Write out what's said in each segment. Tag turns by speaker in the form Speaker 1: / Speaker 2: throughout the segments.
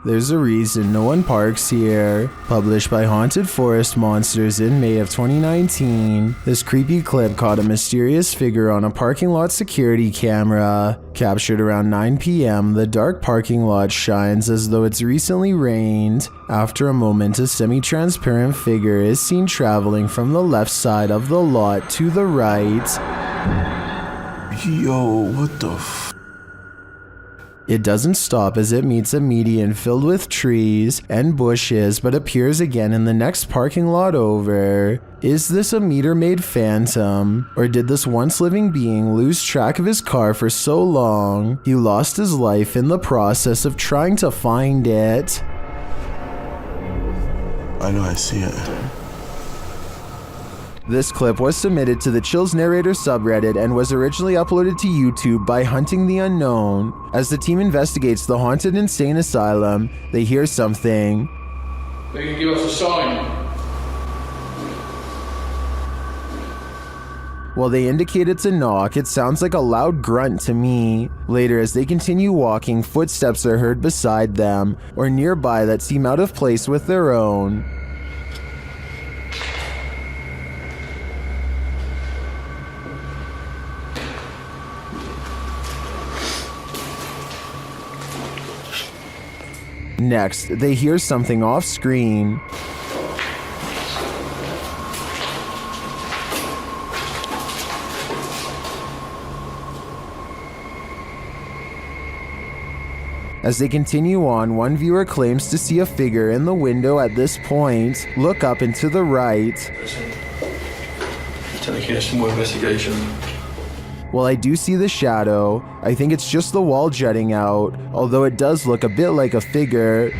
Speaker 1: There's a reason no one parks here. Published by Haunted Forest Monsters in May of 2019, this creepy clip caught a mysterious figure on a parking lot security camera. Captured around 9 p.m., the dark parking lot shines as though it's recently rained. After a moment, a semi-transparent figure is seen traveling from the left side of the lot to the right.
Speaker 2: Yo, what the f?
Speaker 1: It doesn't stop as it meets a median filled with trees and bushes, but appears again in the next parking lot over. Is this a meter-maid phantom? Or did this once living being lose track of his car for so long, he lost his life in the process of trying to find it?
Speaker 2: I know I see it.
Speaker 1: This clip was submitted to the Chills Narrator subreddit and was originally uploaded to YouTube by Hunting the Unknown. As the team investigates the haunted insane asylum, they hear something.
Speaker 3: They can give us a sign.
Speaker 1: While they indicate it's a knock, it sounds like a loud grunt to me. Later, as they continue walking, footsteps are heard beside them or nearby that seem out of place with their own. Next, they hear something off screen. As they continue on, one viewer claims to see a figure in the window at this point. Look up and to the right.
Speaker 3: Taking some more investigation.
Speaker 1: While I do see the shadow, I think it's just the wall jutting out, although it does look a bit like a figure.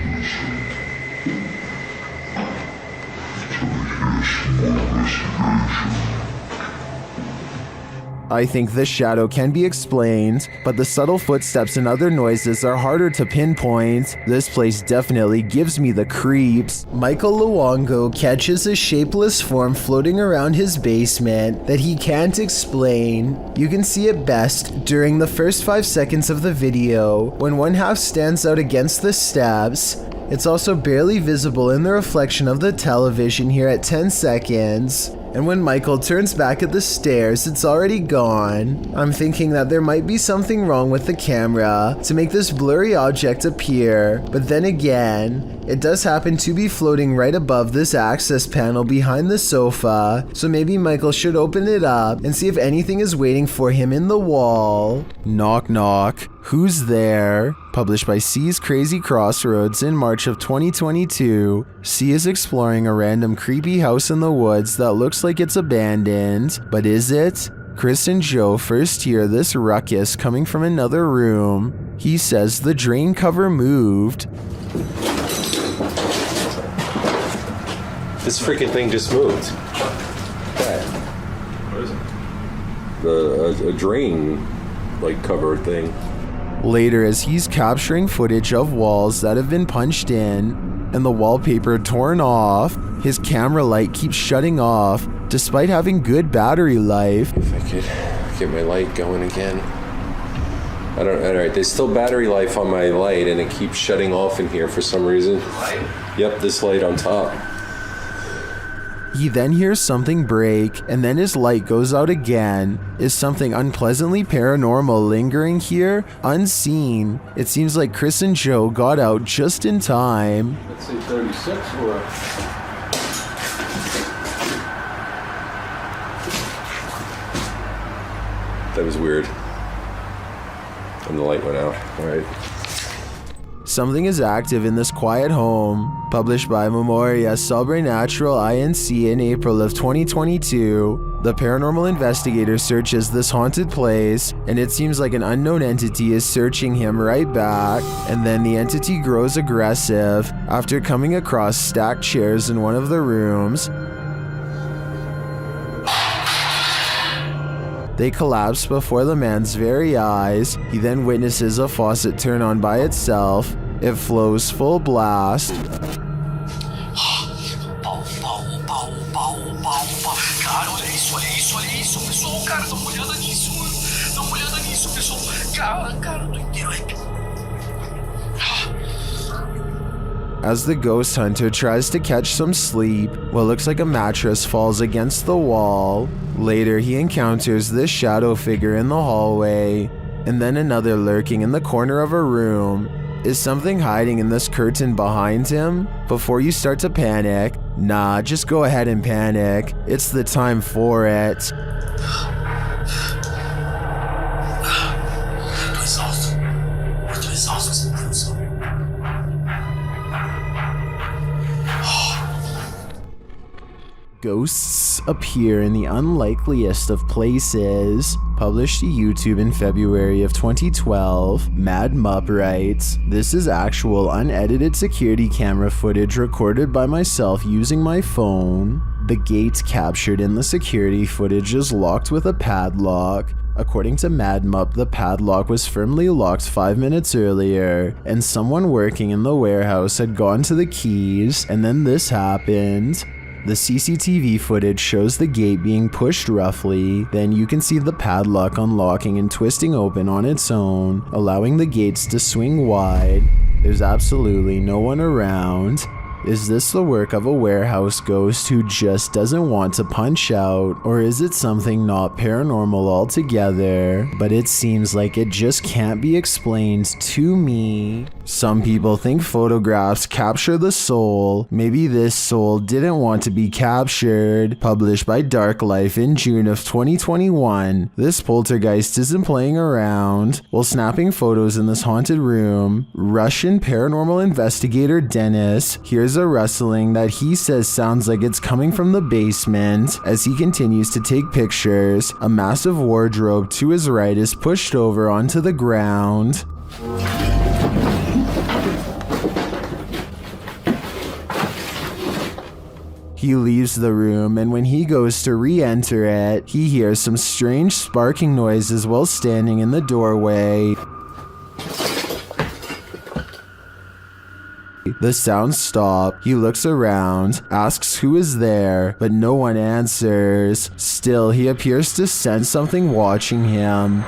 Speaker 1: I think this shadow can be explained, but the subtle footsteps and other noises are harder to pinpoint. This place definitely gives me the creeps. Michael Luongo catches a shapeless form floating around his basement that he can't explain. You can see it best during the first 5 seconds of the video, when one half stands out against the steps. It's also barely visible in the reflection of the television here at 10 seconds. And when Michael turns back at the stairs, it's already gone. I'm thinking that there might be something wrong with the camera to make this blurry object appear, but then again, it does happen to be floating right above this access panel behind the sofa, so maybe Michael should open it up and see if anything is waiting for him in the wall. Knock knock. Who's there? Published by C's Crazy Crossroads in March of 2022, C is exploring a random creepy house in the woods that looks like it's abandoned, but is it? Chris and Joe first hear this ruckus coming from another room. He says the drain cover moved.
Speaker 4: This freaking thing just moved.
Speaker 3: What is it?
Speaker 4: A drain, like, cover thing.
Speaker 1: Later, as he's capturing footage of walls that have been punched in and the wallpaper torn off, his camera light keeps shutting off despite having good battery life.
Speaker 4: If I could get my light going again. Alright, there's still battery life on my light and it keeps shutting off in here for some reason.
Speaker 3: Light?
Speaker 4: Yep, this light on top.
Speaker 1: He then hears something break, and then his light goes out again. Is something unpleasantly paranormal lingering here? Unseen. It seems like Chris and Joe got out just in time.
Speaker 3: Let's say 36 or...
Speaker 4: That was weird. And the light went out. Alright.
Speaker 1: Something is active in this quiet home. Published by Memoria Sobrenatural Inc. in April of 2022. The paranormal investigator searches this haunted place, and it seems like an unknown entity is searching him right back, and then the entity grows aggressive after coming across stacked chairs in one of the rooms. They collapse before the man's very eyes. He then witnesses a faucet turn on by itself. It flows full blast.
Speaker 5: Cara, olha isso, pessoal. Cara, dá uma olhada nisso, pessoal. Cara, doideira.
Speaker 1: As the ghost hunter tries to catch some sleep, what looks like a mattress falls against the wall. Later, he encounters this shadow figure in the hallway, and then another lurking in the corner of a room. Is something hiding in this curtain behind him? Before you start to panic, nah, just go ahead and panic. It's the time for it. Ghosts appear in the unlikeliest of places. Published to YouTube in February of 2012, Mad Mupp writes, "This is actual unedited security camera footage recorded by myself using my phone. The gate captured in the security footage is locked with a padlock. According to Mad Mupp, the padlock was firmly locked 5 minutes earlier, and someone working in the warehouse had gone to the keys, and then this happened." The CCTV footage shows the gate being pushed roughly, then you can see the padlock unlocking and twisting open on its own, allowing the gates to swing wide. There's absolutely no one around. Is this the work of a warehouse ghost who just doesn't want to punch out, or is it something not paranormal altogether? But it seems like it just can't be explained to me. Some people think photographs capture the soul. Maybe this soul didn't want to be captured. Published by Dark Life in June of 2021, this poltergeist isn't playing around. While snapping photos in this haunted room, Russian paranormal investigator Dennis hears a rustling that he says sounds like it's coming from the basement. As he continues to take pictures, a massive wardrobe to his right is pushed over onto the ground. He leaves the room, and when he goes to re-enter it, he hears some strange sparking noises while standing in the doorway. The sounds stop. He looks around, asks who is there, but no one answers. Still, he appears to sense something watching him.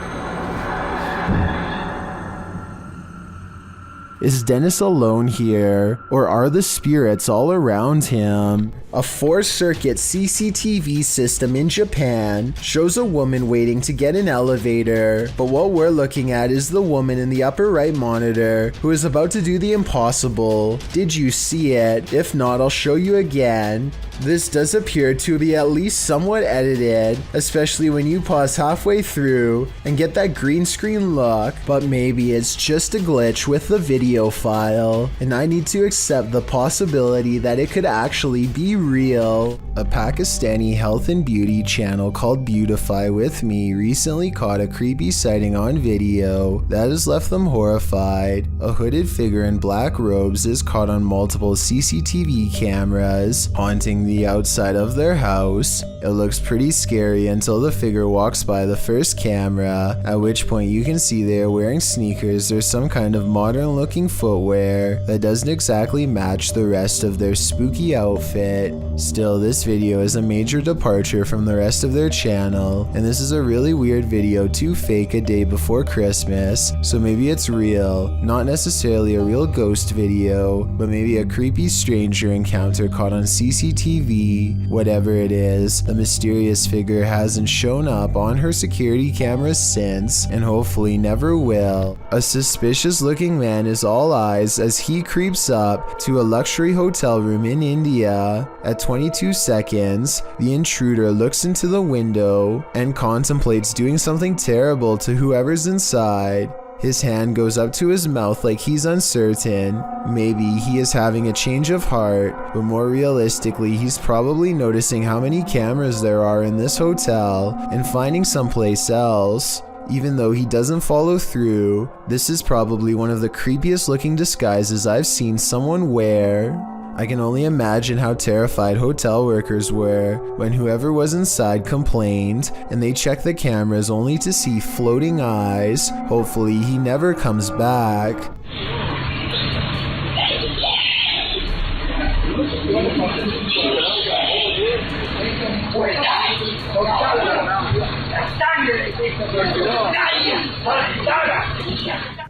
Speaker 1: Is Dennis alone here, or are the spirits all around him? A 4-circuit CCTV system in Japan shows a woman waiting to get an elevator, but what we're looking at is the woman in the upper right monitor who is about to do the impossible. Did you see it? If not, I'll show you again. This does appear to be at least somewhat edited, especially when you pause halfway through and get that green screen look, but maybe it's just a glitch with the video file, and I need to accept the possibility that it could actually be real. A Pakistani health and beauty channel called Beautify With Me recently caught a creepy sighting on video that has left them horrified. A hooded figure in black robes is caught on multiple CCTV cameras, haunting the outside of their house. It looks pretty scary until the figure walks by the first camera, at which point you can see they are wearing sneakers or some kind of modern looking footwear that doesn't exactly match the rest of their spooky outfit. Still, this video is a major departure from the rest of their channel, and this is a really weird video to fake a day before Christmas, so maybe it's real. Not necessarily a real ghost video, but maybe a creepy stranger encounter caught on CCTV. Whatever it is, the mysterious figure hasn't shown up on her security cameras since, and hopefully never will. A suspicious looking man is all eyes as he creeps up to a luxury hotel room in India. At 22 seconds, the intruder looks into the window and contemplates doing something terrible to whoever's inside. His hand goes up to his mouth like he's uncertain. Maybe he is having a change of heart, but more realistically, he's probably noticing how many cameras there are in this hotel and finding someplace else. Even though he doesn't follow through, this is probably one of the creepiest looking disguises I've seen someone wear. I can only imagine how terrified hotel workers were when whoever was inside complained and they checked the cameras only to see floating eyes. Hopefully he never comes back.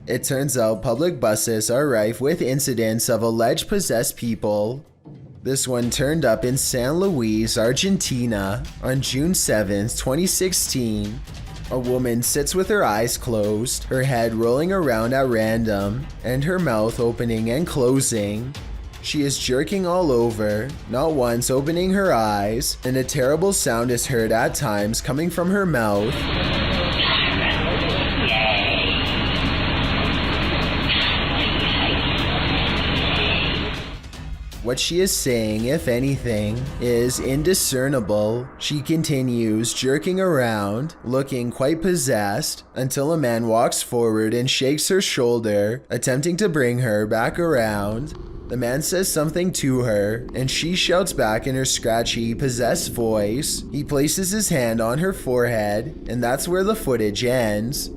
Speaker 1: It turns out public buses are rife with incidents of alleged possessed people. This one turned up in San Luis, Argentina on June 7th, 2016. A woman sits with her eyes closed, her head rolling around at random, and her mouth opening and closing. She is jerking all over, not once opening her eyes, and a terrible sound is heard at times coming from her mouth. What she is saying, if anything, is indiscernible. She continues jerking around, looking quite possessed, until a man walks forward and shakes her shoulder, attempting to bring her back around. The man says something to her, and she shouts back in her scratchy, possessed voice. He places his hand on her forehead, and that's where the footage ends.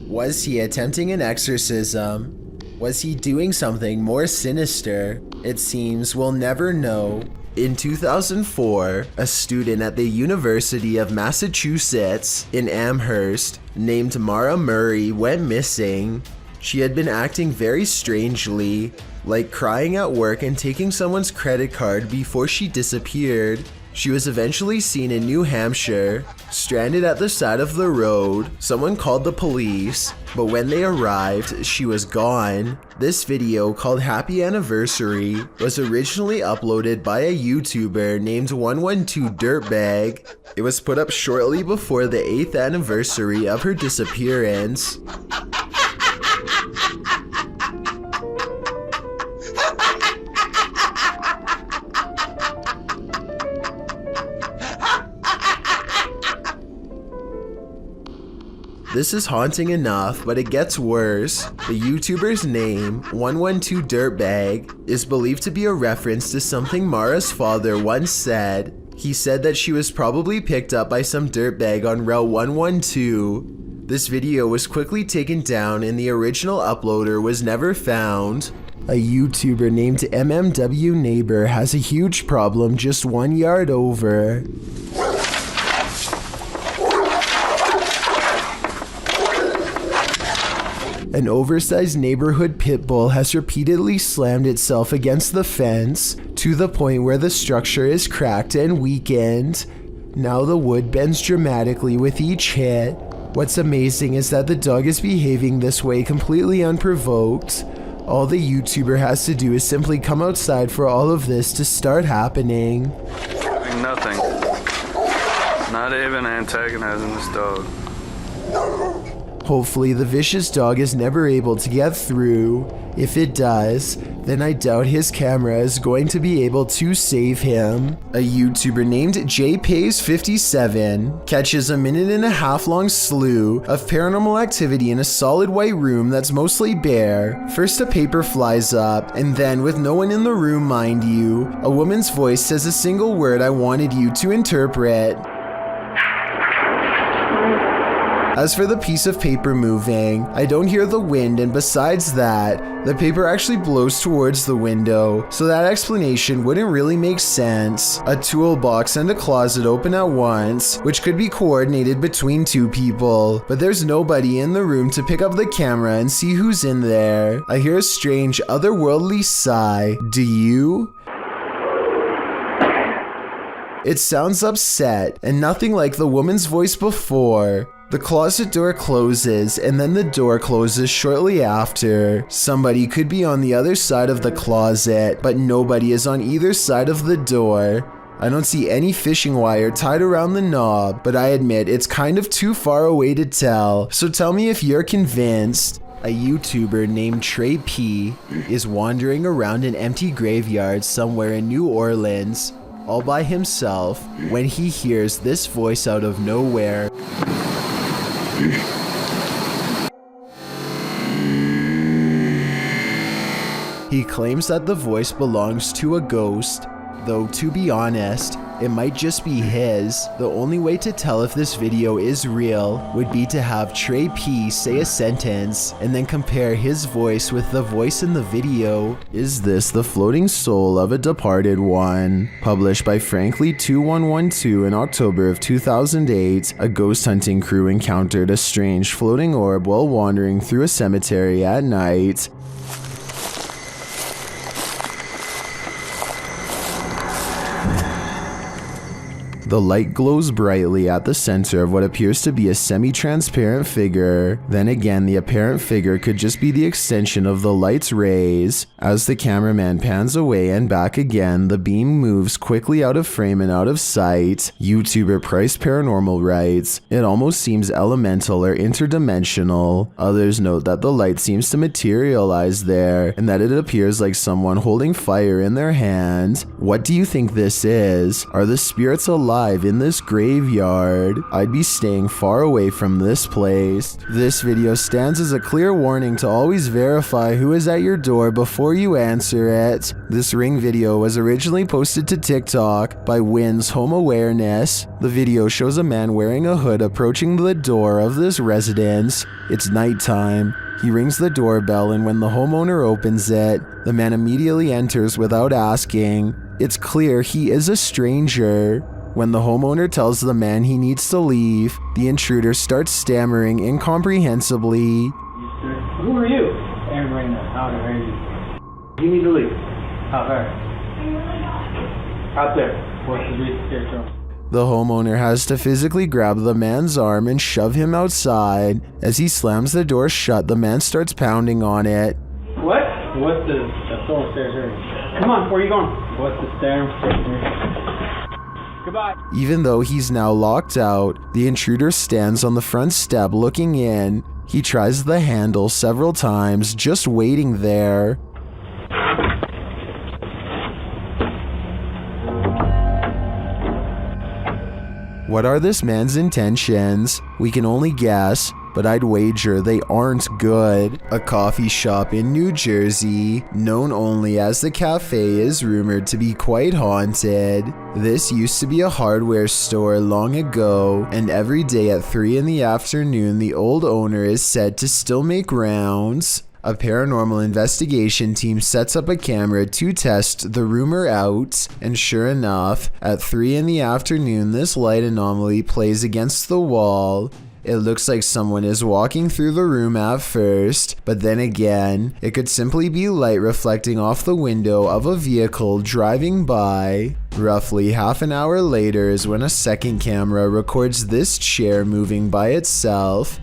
Speaker 1: Was he attempting an exorcism? Was he doing something more sinister? It seems we'll never know. In 2004, a student at the University of Massachusetts in Amherst named Mara Murray went missing. She had been acting very strangely, like crying at work and taking someone's credit card before she disappeared. She was eventually seen in New Hampshire, stranded at the side of the road. Someone called the police, but when they arrived, she was gone. This video, called Happy Anniversary, was originally uploaded by a YouTuber named 112 Dirtbag. It was put up shortly before the 8th anniversary of her disappearance. This is haunting enough, but it gets worse. The YouTuber's name, 112 Dirtbag, is believed to be a reference to something Mara's father once said. He said that she was probably picked up by some dirtbag on Route 112. This video was quickly taken down and the original uploader was never found. A YouTuber named MMW Neighbor has a huge problem just 1 yard over. An oversized neighborhood pit bull has repeatedly slammed itself against the fence to the point where the structure is cracked and weakened. Now the wood bends dramatically with each hit. What's amazing is that the dog is behaving this way completely unprovoked. All the YouTuber has to do is simply come outside for all of this to start happening.
Speaker 6: Nothing. Not even antagonizing this dog.
Speaker 1: Hopefully the vicious dog is never able to get through. If it does, then I doubt his camera is going to be able to save him. A YouTuber named JPays57 catches a 1.5 minute long slew of paranormal activity in a solid white room that's mostly bare. First a paper flies up, and then, with no one in the room mind you, a woman's voice says a single word I wanted you to interpret. As for the piece of paper moving, I don't hear the wind, and besides that, the paper actually blows towards the window, so that explanation wouldn't really make sense. A toolbox and a closet open at once, which could be coordinated between two people, but there's nobody in the room to pick up the camera and see who's in there. I hear a strange, otherworldly sigh. Do you? It sounds upset, and nothing like the woman's voice before. The closet door closes, and then the door closes shortly after. Somebody could be on the other side of the closet, but nobody is on either side of the door. I don't see any fishing wire tied around the knob, but I admit it's kind of too far away to tell, so tell me if you're convinced. A YouTuber named Trey P is wandering around an empty graveyard somewhere in New Orleans, all by himself, when he hears this voice out of nowhere. He claims that the voice belongs to a ghost. Though to be honest, it might just be his. The only way to tell if this video is real would be to have Trey P say a sentence and then compare his voice with the voice in the video. Is this the floating soul of a departed one? Published by Frankly2112 in October of 2008, a ghost hunting crew encountered a strange floating orb while wandering through a cemetery at night. The light glows brightly at the center of what appears to be a semi-transparent figure. Then again, the apparent figure could just be the extension of the light's rays. As the cameraman pans away and back again, the beam moves quickly out of frame and out of sight. YouTuber Price Paranormal writes, "It almost seems elemental or interdimensional." Others note that the light seems to materialize there and that it appears like someone holding fire in their hand. What do you think this is? Are the spirits alive in this graveyard? I'd be staying far away from this place. This video stands as a clear warning to always verify who is at your door before you answer it. This ring video was originally posted to TikTok by Wynn's Home Awareness. The video shows a man wearing a hood approaching the door of this residence. It's nighttime. He rings the doorbell, and when the homeowner opens it, the man immediately enters without asking. It's clear he is a stranger. When the homeowner tells the man he needs to leave, the intruder starts stammering incomprehensibly.
Speaker 7: Who are you? Aaron right now. How are you? You need to leave. How far? Out there. What's the reason here?
Speaker 1: The homeowner has to physically grab the man's arm and shove him outside. As he slams the door shut, the man starts pounding on it.
Speaker 7: What? What's the soul stairs here? Come on, where are you going? What's the stairs here? Goodbye.
Speaker 1: Even though he's now locked out, the intruder stands on the front step looking in. He tries the handle several times, just waiting there. What are this man's intentions? We can only guess, but I'd wager they aren't good. A coffee shop in New Jersey, known only as the Cafe, is rumored to be quite haunted. This used to be a hardware store long ago, and every day at 3 in the afternoon, the old owner is said to still make rounds. A paranormal investigation team sets up a camera to test the rumor out, and sure enough, at 3 in the afternoon, this light anomaly plays against the wall. It looks like someone is walking through the room at first, but then again, it could simply be light reflecting off the window of a vehicle driving by. Roughly half an hour later is when a second camera records this chair moving by itself.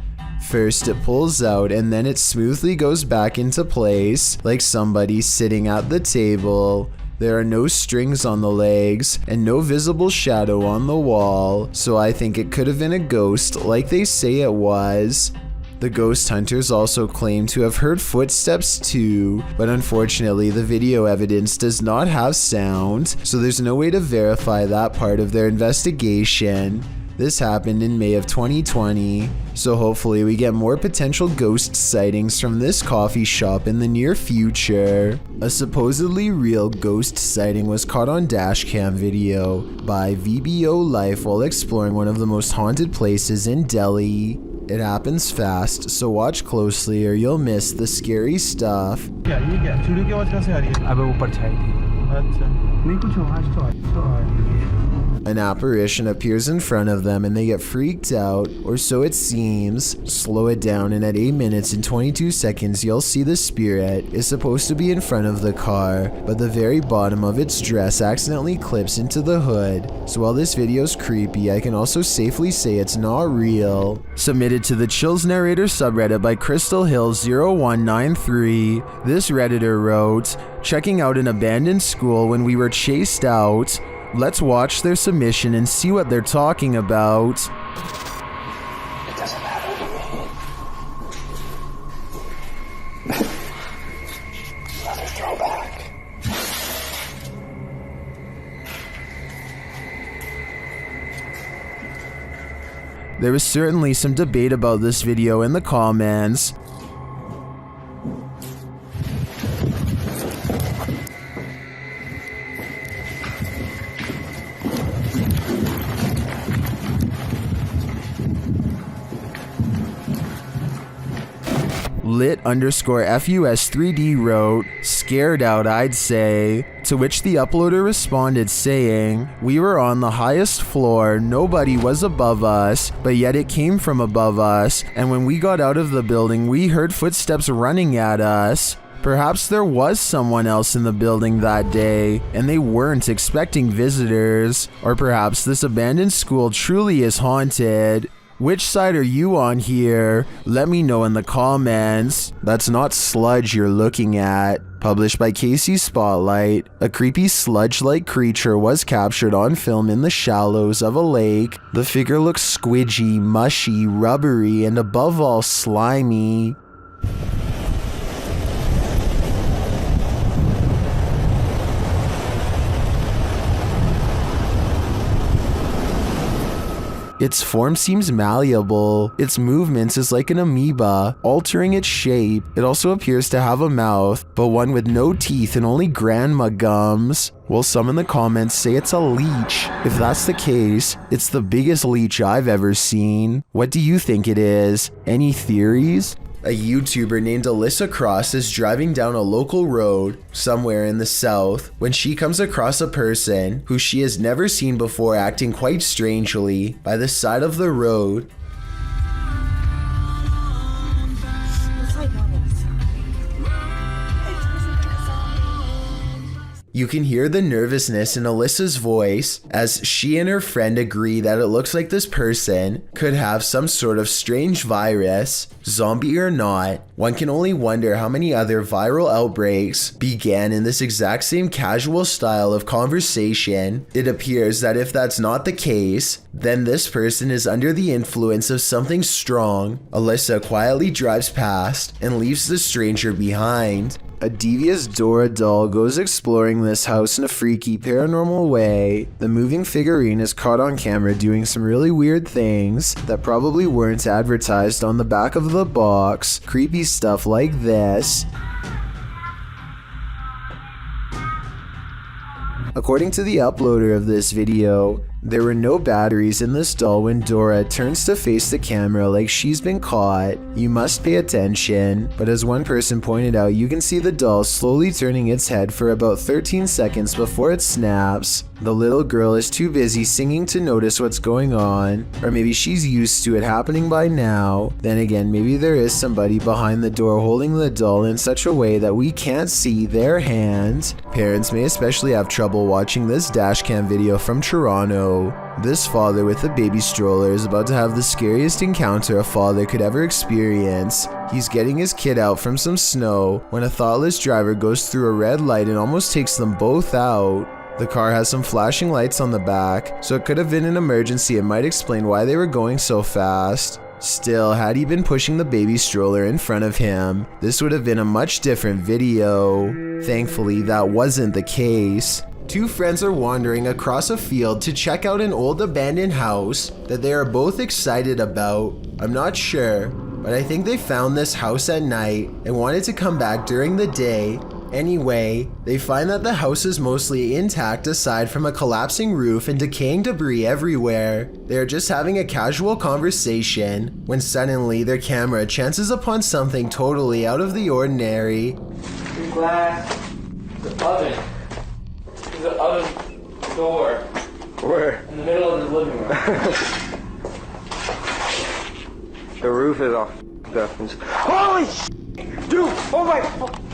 Speaker 1: First it pulls out and then it smoothly goes back into place, like somebody sitting at the table. There are no strings on the legs and no visible shadow on the wall, so I think it could have been a ghost like they say it was. The ghost hunters also claim to have heard footsteps too, but unfortunately the video evidence does not have sound, so there's no way to verify that part of their investigation. This happened in May of 2020, so hopefully we get more potential ghost sightings from this coffee shop in the near future. A supposedly real ghost sighting was caught on dashcam video by VBO Life while exploring one of the most haunted places in Delhi. It happens fast, so watch closely or you'll miss the scary stuff. An apparition appears in front of them and they get freaked out, or so it seems. Slow it down and at 8 minutes and 22 seconds you'll see the spirit is supposed to be in front of the car, but the very bottom of its dress accidentally clips into the hood. So while this video's creepy, I can also safely say it's not real. Submitted to the Chills Narrator subreddit by Crystal Hill 0193. This redditor wrote, "Checking out an abandoned school when we were chased out. Let's watch their submission and see what they're talking about."
Speaker 5: It doesn't matter to me. Another throwback.
Speaker 1: There was certainly some debate about this video in the comments. Lit_FUS3D wrote, "Scared out, I'd say." To which the uploader responded saying, "We were on the highest floor, nobody was above us, but yet it came from above us, and when we got out of the building we heard footsteps running at us. Perhaps there was someone else in the building that day, and they weren't expecting visitors. Or perhaps this abandoned school truly is haunted. Which side are you on here? Let me know in the comments." That's not sludge you're looking at. Published by Casey Spotlight, a creepy sludge-like creature was captured on film in the shallows of a lake. The figure looks squidgy, mushy, rubbery, and above all slimy. Its form seems malleable. Its movements is like an amoeba, altering its shape. It also appears to have a mouth, but one with no teeth and only grandma gums. Well, some in the comments say it's a leech. If that's the case, it's the biggest leech I've ever seen. What do you think it is? Any theories? A YouTuber named Alyssa Cross is driving down a local road somewhere in the south when she comes across a person who she has never seen before acting quite strangely by the side of the road. You can hear the nervousness in Alyssa's voice as she and her friend agree that it looks like this person could have some sort of strange virus, zombie or not. One can only wonder how many other viral outbreaks began in this exact same casual style of conversation. It appears that if that's not the case, then this person is under the influence of something strong. Alyssa quietly drives past and leaves the stranger behind. A devious Dora doll goes exploring this house in a freaky paranormal way. The moving figurine is caught on camera doing some really weird things that probably weren't advertised on the back of the box. Creepy stuff like this. According to the uploader of this video, there were no batteries in this doll when Dora turns to face the camera like she's been caught. You must pay attention, but as one person pointed out, you can see the doll slowly turning its head for about 13 seconds before it snaps. The little girl is too busy singing to notice what's going on, or maybe she's used to it happening by now. Then again, maybe there is somebody behind the door holding the doll in such a way that we can't see their hand. Parents may especially have trouble watching this dashcam video from Toronto. This father with a baby stroller is about to have the scariest encounter a father could ever experience. He's getting his kid out from some snow when a thoughtless driver goes through a red light and almost takes them both out. The car has some flashing lights on the back, so it could have been an emergency and might explain why they were going so fast. Still, had he been pushing the baby stroller in front of him, this would have been a much different video. Thankfully, that wasn't the case. Two friends are wandering across a field to check out an old abandoned house that they are both excited about. I'm not sure, but I think they found this house at night and wanted to come back during the day. Anyway, they find that the house is mostly intact aside from a collapsing roof and decaying debris everywhere. They are just having a casual conversation when suddenly their camera chances upon something totally out of the ordinary.
Speaker 7: Glass. The oven. The oven door.
Speaker 8: Where?
Speaker 7: In the middle of the living room.
Speaker 8: The roof is off. Holy shit! Dude! Oh my...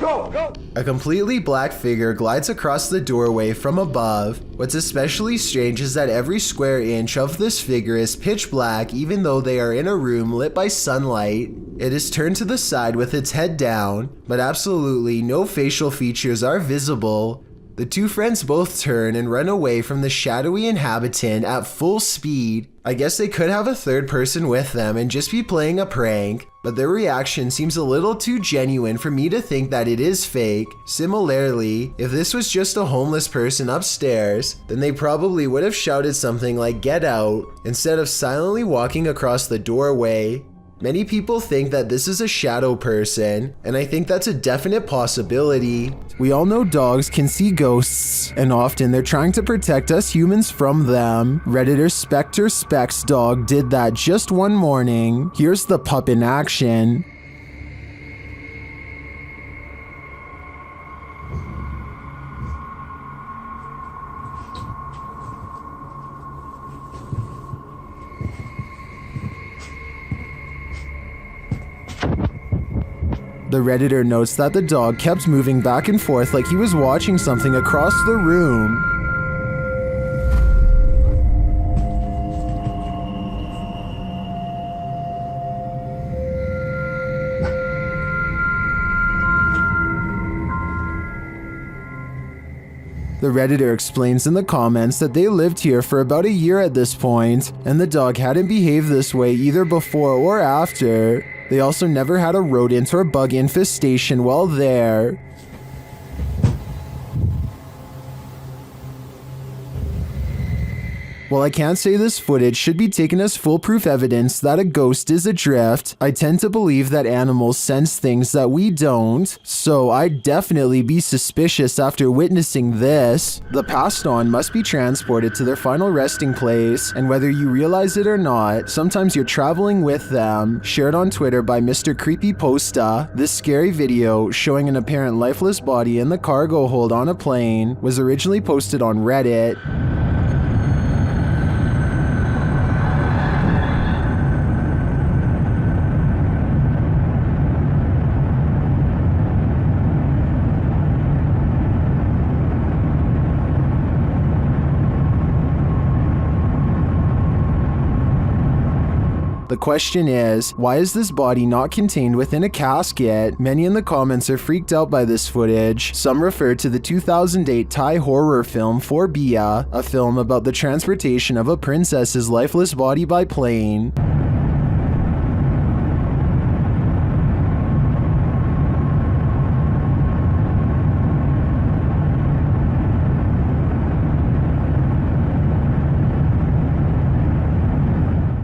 Speaker 8: Go! Go!
Speaker 1: A completely black figure glides across the doorway from above. What's especially strange is that every square inch of this figure is pitch black even though they are in a room lit by sunlight. It is turned to the side with its head down, but absolutely no facial features are visible. The two friends both turn and run away from the shadowy inhabitant at full speed. I guess they could have a third person with them and just be playing a prank, but their reaction seems a little too genuine for me to think that it is fake. Similarly, if this was just a homeless person upstairs, then they probably would have shouted something like "Get out" instead of silently walking across the doorway. Many people think that this is a shadow person, and I think that's a definite possibility. We all know dogs can see ghosts, and often they're trying to protect us humans from them. Redditor Spectre Specs Dog did that just one morning. Here's the pup in action. The Redditor notes that the dog kept moving back and forth like he was watching something across the room. The Redditor explains in the comments that they lived here for about a year at this point, and the dog hadn't behaved this way either before or after. They also never had a rodent or bug infestation while there. While I can't say this footage should be taken as foolproof evidence that a ghost is adrift, I tend to believe that animals sense things that we don't, so I'd definitely be suspicious after witnessing this. The passed on must be transported to their final resting place, and whether you realize it or not, sometimes you're traveling with them. Shared on Twitter by Mr. Creepypasta, this scary video showing an apparent lifeless body in the cargo hold on a plane was originally posted on Reddit. The question is, why is this body not contained within a casket? Many in the comments are freaked out by this footage. Some refer to the 2008 Thai horror film Phobia, a film about the transportation of a princess's lifeless body by plane.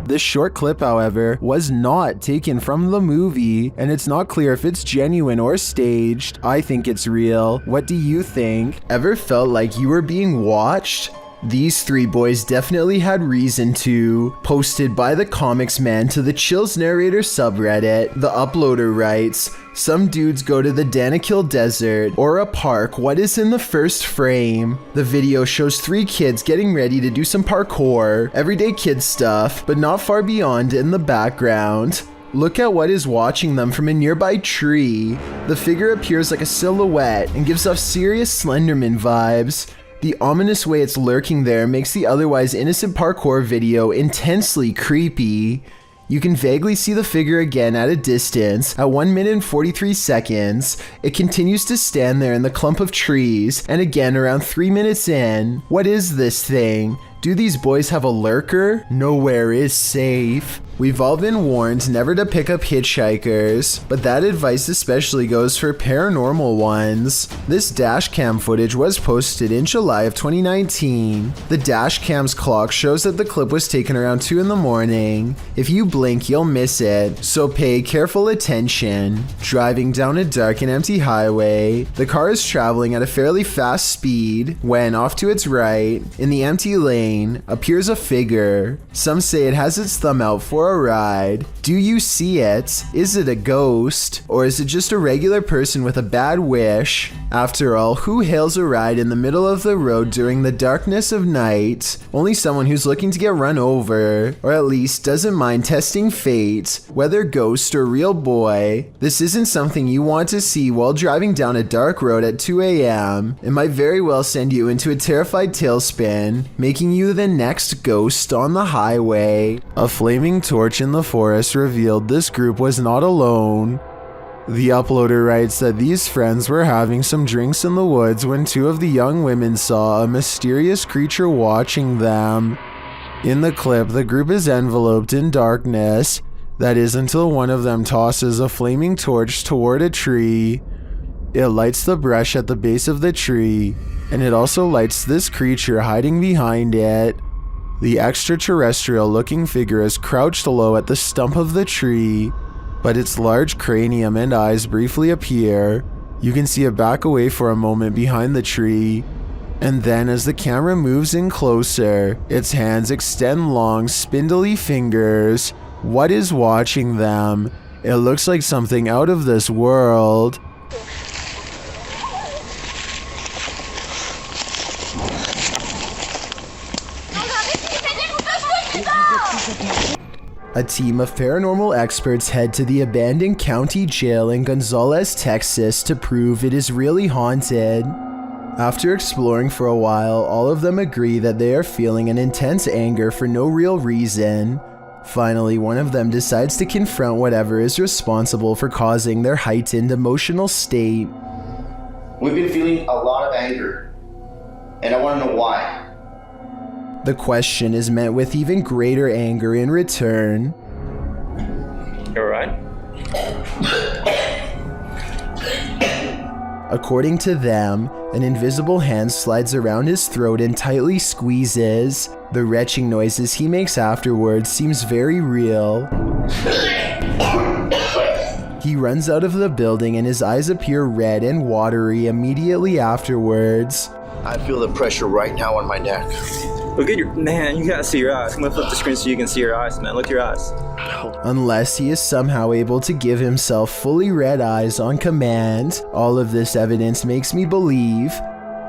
Speaker 1: This short clip, however, was not taken from the movie, and it's not clear if it's genuine or staged. I think it's real. What do you think? Ever felt like you were being watched? These three boys definitely had reason to. Posted by the Comics Man to the Chills Narrator subreddit, the uploader writes, "Some dudes go to the Danakil Desert or a park. What is in the first frame? The video shows three kids getting ready to do some parkour, everyday kid stuff, but not far beyond in the background. Look at what is watching them from a nearby tree. The figure appears like a silhouette and gives off serious Slenderman vibes. The ominous way it's lurking there makes the otherwise innocent parkour video intensely creepy. You can vaguely see the figure again at a distance. At 1 minute and 43 seconds, it continues to stand there in the clump of trees, and again around 3 minutes in. What is this thing? Do these boys have a lurker? Nowhere is safe. We've all been warned never to pick up hitchhikers, but that advice especially goes for paranormal ones. This dashcam footage was posted in July of 2019. The dashcam's clock shows that the clip was taken around 2 in the morning. If you blink, you'll miss it, so pay careful attention. Driving down a dark and empty highway, the car is traveling at a fairly fast speed when, off to its right, in the empty lane, appears a figure. Some say it has its thumb out for a ride. Do you see it? Is it a ghost? Or is it just a regular person with a bad wish? After all, who hails a ride in the middle of the road during the darkness of night? Only someone who's looking to get run over, or at least doesn't mind testing fate, whether ghost or real boy. This isn't something you want to see while driving down a dark road at 2 a.m. It might very well send you into a terrified tailspin, making you the next ghost on the highway. A flaming torch in the forest revealed this group was not alone. The uploader writes that these friends were having some drinks in the woods when two of the young women saw a mysterious creature watching them. In the clip, the group is enveloped in darkness. That is until one of them tosses a flaming torch toward a tree. It lights the brush at the base of the tree, and it also lights this creature hiding behind it. The extraterrestrial-looking figure is crouched low at the stump of the tree, but its large cranium and eyes briefly appear. You can see it back away for a moment behind the tree, and then as the camera moves in closer, its hands extend long, spindly fingers. What is watching them? It looks like something out of this world. A team of paranormal experts head to the abandoned county jail in Gonzales, Texas to prove it is really haunted. After exploring for a while, all of them agree that they are feeling an intense anger for no real reason. Finally, one of them decides to confront whatever is responsible for causing their heightened emotional state.
Speaker 9: We've been feeling a lot of anger, and I want to know why.
Speaker 1: The question is met with even greater anger in return.
Speaker 8: You alright?
Speaker 1: According to them, an invisible hand slides around his throat and tightly squeezes. The retching noises he makes afterwards seems very real. He runs out of the building and his eyes appear red and watery immediately afterwards.
Speaker 9: I feel the pressure right now on my neck.
Speaker 10: Look at your, man, you gotta see your eyes. I'm gonna flip the screen so you can see your eyes, man. Look at your eyes.
Speaker 1: Unless he is somehow able to give himself fully red eyes on command, all of this evidence makes me believe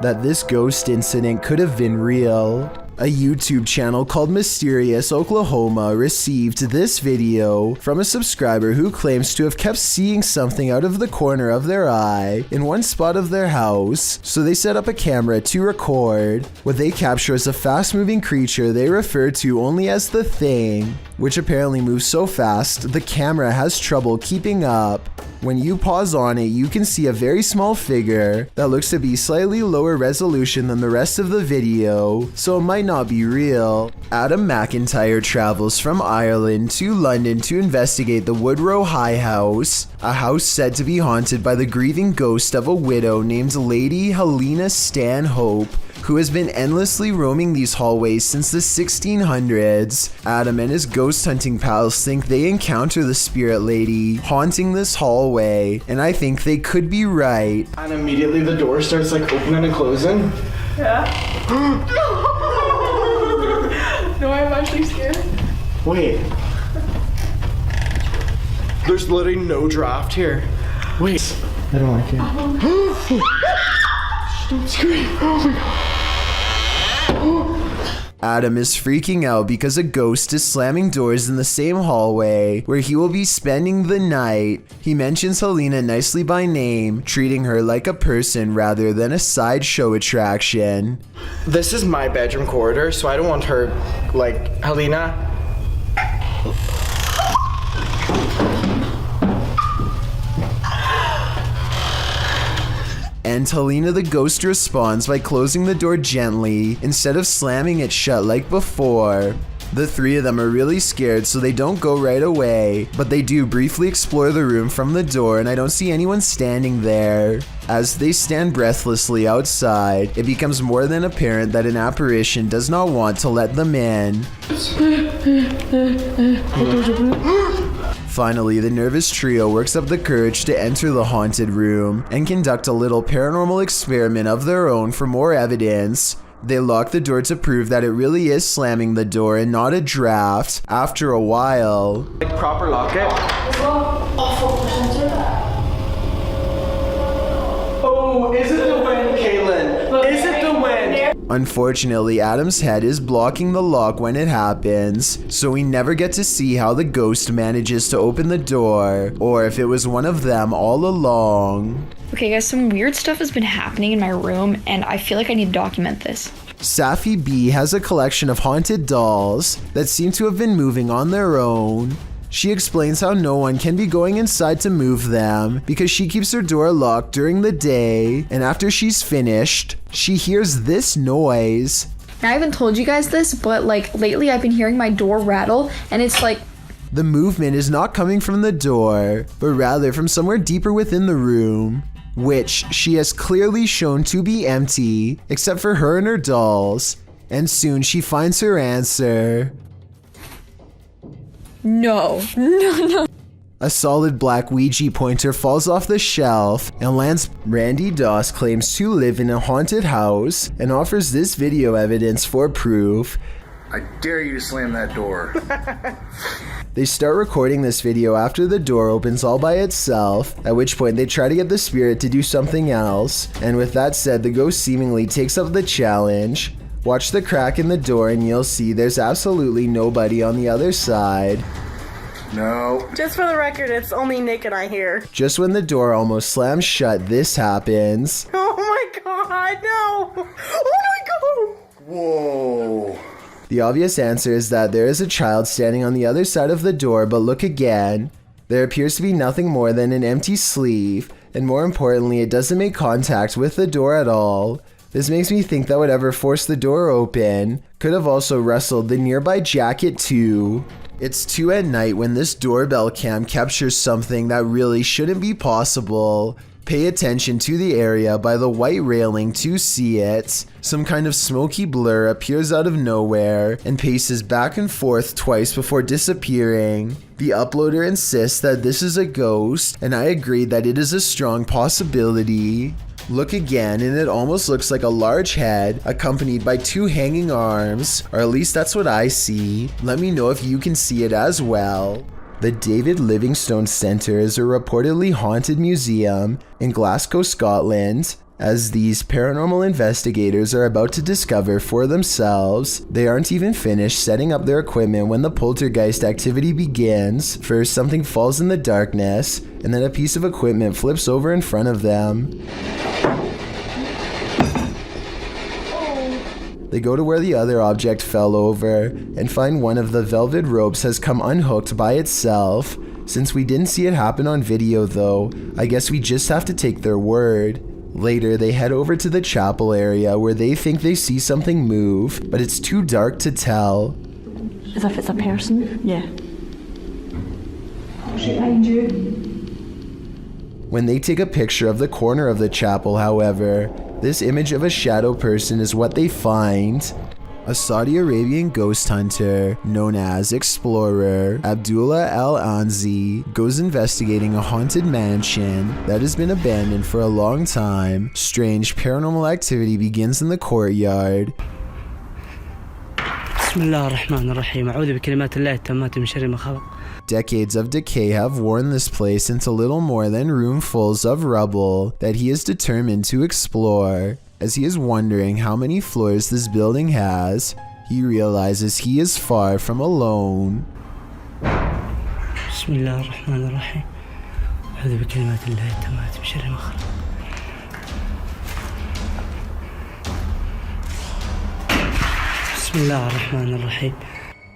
Speaker 1: that this ghost incident could have been real. A YouTube channel called Mysterious Oklahoma received this video from a subscriber who claims to have kept seeing something out of the corner of their eye in one spot of their house, so they set up a camera to record. What they capture is a fast-moving creature they refer to only as the Thing, which apparently moves so fast the camera has trouble keeping up. When you pause on it, you can see a very small figure that looks to be slightly lower resolution than the rest of the video, so it might not be real. Adam McIntyre travels from Ireland to London to investigate the Woodrow High House, a house said to be haunted by the grieving ghost of a widow named Lady Helena Stanhope, who has been endlessly roaming these hallways since the 1600s. Adam and his ghost hunting pals think they encounter the spirit lady haunting this hallway, and I think they could be right.
Speaker 11: And immediately the door starts like opening and closing.
Speaker 12: Yeah. No, I'm actually scared.
Speaker 11: Wait. There's literally no draft here. Wait. I don't like it. Don't scream. Oh my god.
Speaker 1: Adam is freaking out because a ghost is slamming doors in the same hallway where he will be spending the night. He mentions Helena nicely by name, treating her like a person rather than a sideshow attraction.
Speaker 11: This is my bedroom corridor, so I don't want her, like, Helena.
Speaker 1: And Helena the ghost responds by closing the door gently instead of slamming it shut like before. The three of them are really scared, so they don't go right away, but they do briefly explore the room from the door, and I don't see anyone standing there. As they stand breathlessly outside, it becomes more than apparent that an apparition does not want to let them in. Finally, the nervous trio works up the courage to enter the haunted room and conduct a little paranormal experiment of their own for more evidence. They lock the door to prove that it really is slamming the door and not a draft. After a while,
Speaker 11: Like proper lock it. Oh, is it the wind, Kaylin? Is it the wind?
Speaker 1: unfortunately, Adam's head is blocking the lock when it happens, so we never get to see how the ghost manages to open the door, or if it was one of them all along.
Speaker 13: Okay guys, some weird stuff has been happening in my room, and I feel like I need to document this.
Speaker 1: Safi B has a collection of haunted dolls that seem to have been moving on their own. She explains how no one can be going inside to move them because she keeps her door locked during the day, and after she's finished, she hears this noise.
Speaker 13: I haven't told you guys this, but like lately I've been hearing my door rattle, and it's like...
Speaker 1: The movement is not coming from the door, but rather from somewhere deeper within the room, which she has clearly shown to be empty, except for her and her dolls, and soon she finds her answer.
Speaker 13: No.
Speaker 1: A solid black Ouija pointer falls off the shelf, and Lance Randy Doss claims to live in a haunted house and offers this video evidence for proof.
Speaker 14: I dare you to slam that door.
Speaker 1: They start recording this video after the door opens all by itself, at which point they try to get the spirit to do something else, and with that said, the ghost seemingly takes up the challenge. Watch the crack in the door and you'll see there's absolutely nobody on the other side.
Speaker 14: No.
Speaker 15: Just for the record, it's only Nick and I here.
Speaker 1: Just when the door almost slams shut, this happens.
Speaker 15: Oh my god, no! Oh my god!
Speaker 14: Whoa.
Speaker 1: The obvious answer is that there is a child standing on the other side of the door, but look again. There appears to be nothing more than an empty sleeve, and more importantly, it doesn't make contact with the door at all. This makes me think that whatever forced the door open could have also rustled the nearby jacket too. It's 2 at night when this doorbell cam captures something that really shouldn't be possible. Pay attention to the area by the white railing to see it. Some kind of smoky blur appears out of nowhere and paces back and forth twice before disappearing. The uploader insists that this is a ghost, and I agree that it is a strong possibility. Look again and it almost looks like a large head accompanied by 2 hanging arms, or at least that's what I see. Let me know if you can see it as well. The David Livingstone Centre is a reportedly haunted museum in Glasgow, Scotland. As these paranormal investigators are about to discover for themselves, they aren't even finished setting up their equipment when the poltergeist activity begins. First, something falls in the darkness, and then a piece of equipment flips over in front of them. They go to where the other object fell over and find one of the velvet ropes has come unhooked by itself. Since we didn't see it happen on video though, I guess we just have to take their word. Later, they head over to the chapel area where they think they see something move, but it's too dark to tell.
Speaker 16: As if it's a person? Yeah.
Speaker 12: Behind you.
Speaker 1: When they take a picture of the corner of the chapel, however, this image of a shadow person is what they find. A Saudi Arabian ghost hunter known as Explorer Abdullah Al-Anzi goes investigating a haunted mansion that has been abandoned for a long time. Strange paranormal activity begins in the courtyard. Decades of decay have worn this place into little more than roomfuls of rubble that he is determined to explore. As he is wondering how many floors this building has, he realizes he is far from alone.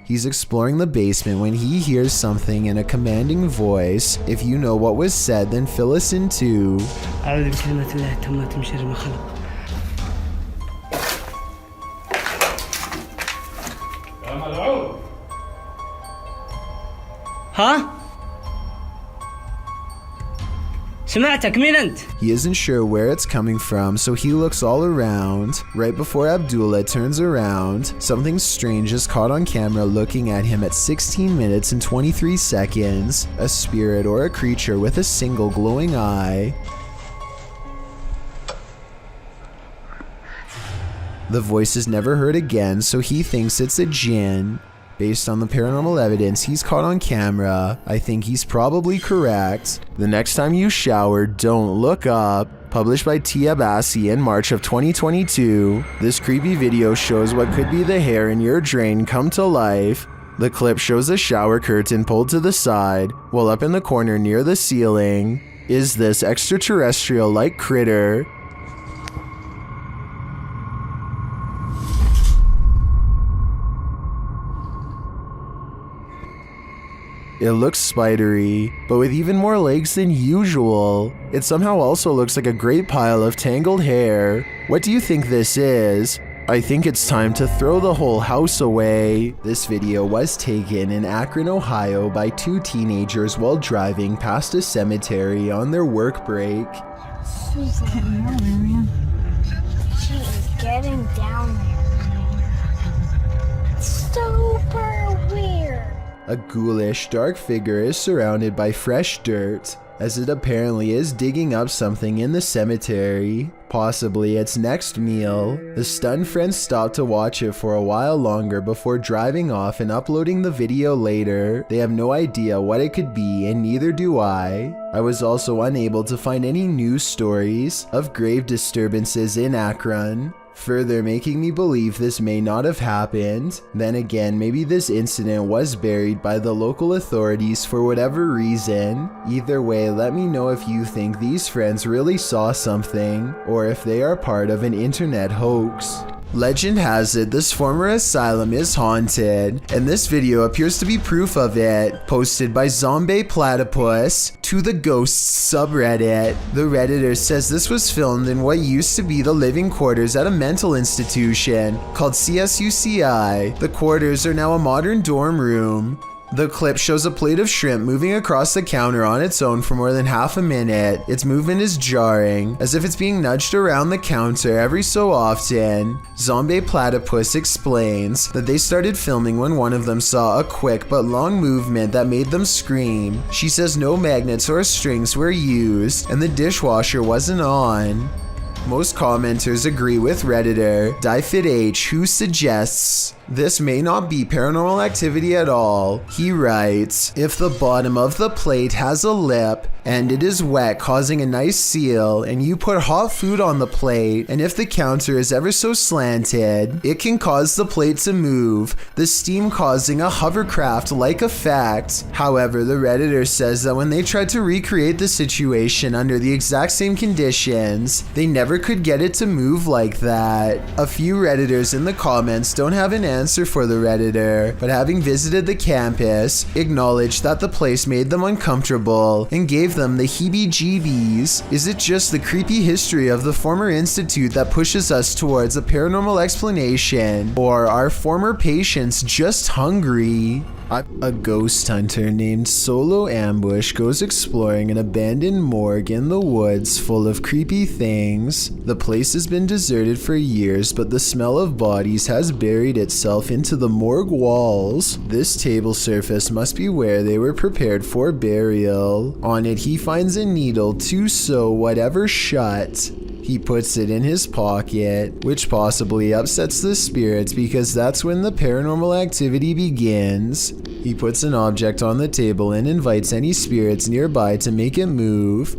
Speaker 1: He's exploring the basement when he hears something in a commanding voice. If you know what was said, then fill us in too.
Speaker 7: Huh? سمعتك مين أنت؟
Speaker 1: He isn't sure where it's coming from, so he looks all around. Right before Abdullah turns around, something strange is caught on camera looking at him at 16 minutes and 23 seconds. A spirit or a creature with a single glowing eye. The voice is never heard again, so he thinks it's a jinn. Based on the paranormal evidence he's caught on camera, I think he's probably correct. The next time you shower, don't look up. Published by Tia Bassi in March of 2022, this creepy video shows what could be the hair in your drain come to life. The clip shows a shower curtain pulled to the side, while up in the corner near the ceiling is this extraterrestrial-like critter. It looks spidery, but with even more legs than usual. It somehow also looks like a great pile of tangled hair. What do you think this is? I think it's time to throw the whole house away. This video was taken in Akron, Ohio by 2 teenagers while driving past a cemetery on their work break.
Speaker 12: She's getting down there, man. She is getting down there, man. Super weird.
Speaker 1: A ghoulish, dark figure is surrounded by fresh dirt, as it apparently is digging up something in the cemetery, possibly its next meal. The stunned friends stop to watch it for a while longer before driving off and uploading the video later. They have no idea what it could be, and neither do I. I was also unable to find any news stories of grave disturbances in Akron. further making me believe this may not have happened. Then again, maybe this incident was buried by the local authorities for whatever reason. Either way, let me know if you think these friends really saw something, or if they are part of an internet hoax. Legend has it this former asylum is haunted, and this video appears to be proof of it, posted by Zombie Platypus to the Ghosts subreddit. The Redditor says this was filmed in what used to be the living quarters at a mental institution called CSUCI. The quarters are now a modern dorm room. The clip shows a plate of shrimp moving across the counter on its own for more than half a minute. Its movement is jarring, as if it's being nudged around the counter every so often. Zombie Platypus explains that they started filming when one of them saw a quick but long movement that made them scream. She says no magnets or strings were used, and the dishwasher wasn't on. Most commenters agree with Redditor DieFitH, who suggests this may not be paranormal activity at all. He writes, if the bottom of the plate has a lip and it is wet causing a nice seal, and you put hot food on the plate, and if the counter is ever so slanted, it can cause the plate to move, the steam causing a hovercraft-like effect. However, the Redditor says that when they tried to recreate the situation under the exact same conditions, they never could get it to move like that. A few Redditors in the comments don't have an answer for the Redditor, but having visited the campus, acknowledged that the place made them uncomfortable and gave them the heebie-jeebies. Is it just the creepy history of the former institute that pushes us towards a paranormal explanation, or are former patients just hungry? A ghost hunter named Solo Ambush goes exploring an abandoned morgue in the woods full of creepy things. The place has been deserted for years, but the smell of bodies has buried itself into the morgue walls. This table surface must be where they were prepared for burial. On it, he finds a needle to sew whatever shut. He puts it in his pocket, which possibly upsets the spirits because that's when the paranormal activity begins. He puts an object on the table and invites any spirits nearby to make it move.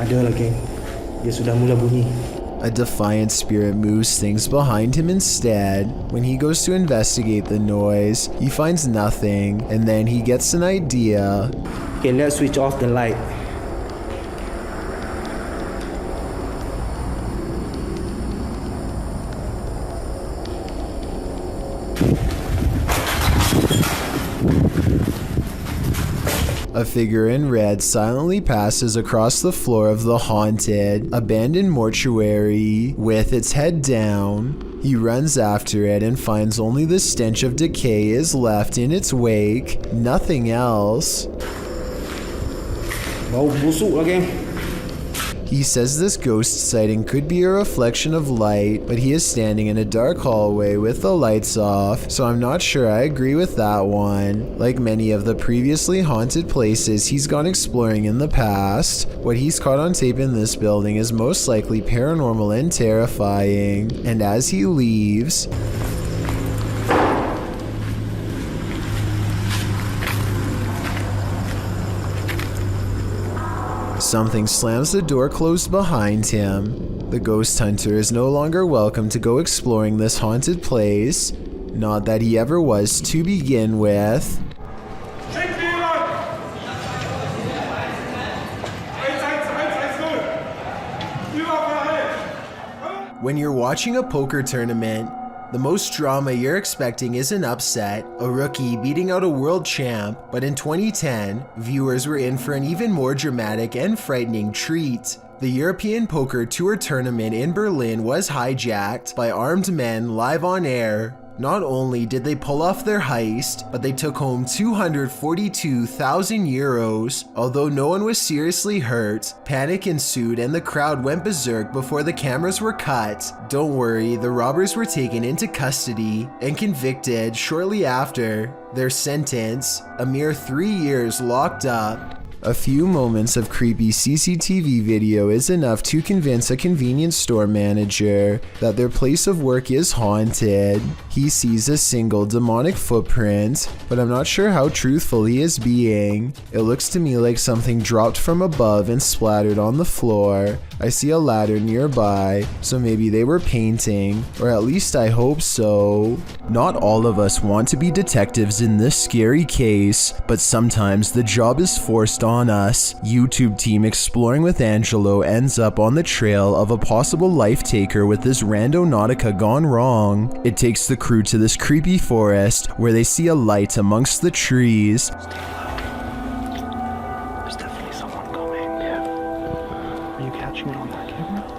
Speaker 17: Ada lagi. Dia sudah mula bunyi.
Speaker 1: A defiant spirit moves things behind him instead. When he goes to investigate the noise, he finds nothing, and then he gets an idea.
Speaker 17: Okay, let's switch off the light.
Speaker 1: A figure in red silently passes across the floor of the haunted, abandoned mortuary with its head down. He runs after it and finds only the stench of decay is left in its wake, nothing else.
Speaker 17: Bau busuk lagi.
Speaker 1: He says this ghost sighting could be a reflection of light, but he is standing in a dark hallway with the lights off, so I'm not sure I agree with that one. Like many of the previously haunted places he's gone exploring in the past, what he's caught on tape in this building is most likely paranormal and terrifying. And as he leaves, something slams the door closed behind him. The ghost hunter is no longer welcome to go exploring this haunted place. Not that he ever was to begin with. When you're watching a poker tournament, the most drama you're expecting is an upset, a rookie beating out a world champ, but in 2010, viewers were in for an even more dramatic and frightening treat. The European Poker Tour tournament in Berlin was hijacked by armed men live on air. Not only did they pull off their heist, but they took home 242,000 euros. Although no one was seriously hurt, panic ensued and the crowd went berserk before the cameras were cut. Don't worry, the robbers were taken into custody and convicted shortly after. Their sentence, a mere 3 years locked up. A few moments of creepy CCTV video is enough to convince a convenience store manager that their place of work is haunted. He sees a single demonic footprint, but I'm not sure how truthful he is being. It looks to me like something dropped from above and splattered on the floor. I see a ladder nearby, so maybe they were painting, or at least I hope so. Not all of us want to be detectives in this scary case, but sometimes the job is forced on us. YouTube team Exploring with Angelo ends up on the trail of a possible life taker with this randonautica gone wrong. It takes the crew to this creepy forest where they see a light amongst the trees.
Speaker 11: There's definitely someone coming. Yeah. Are you catching it on that camera?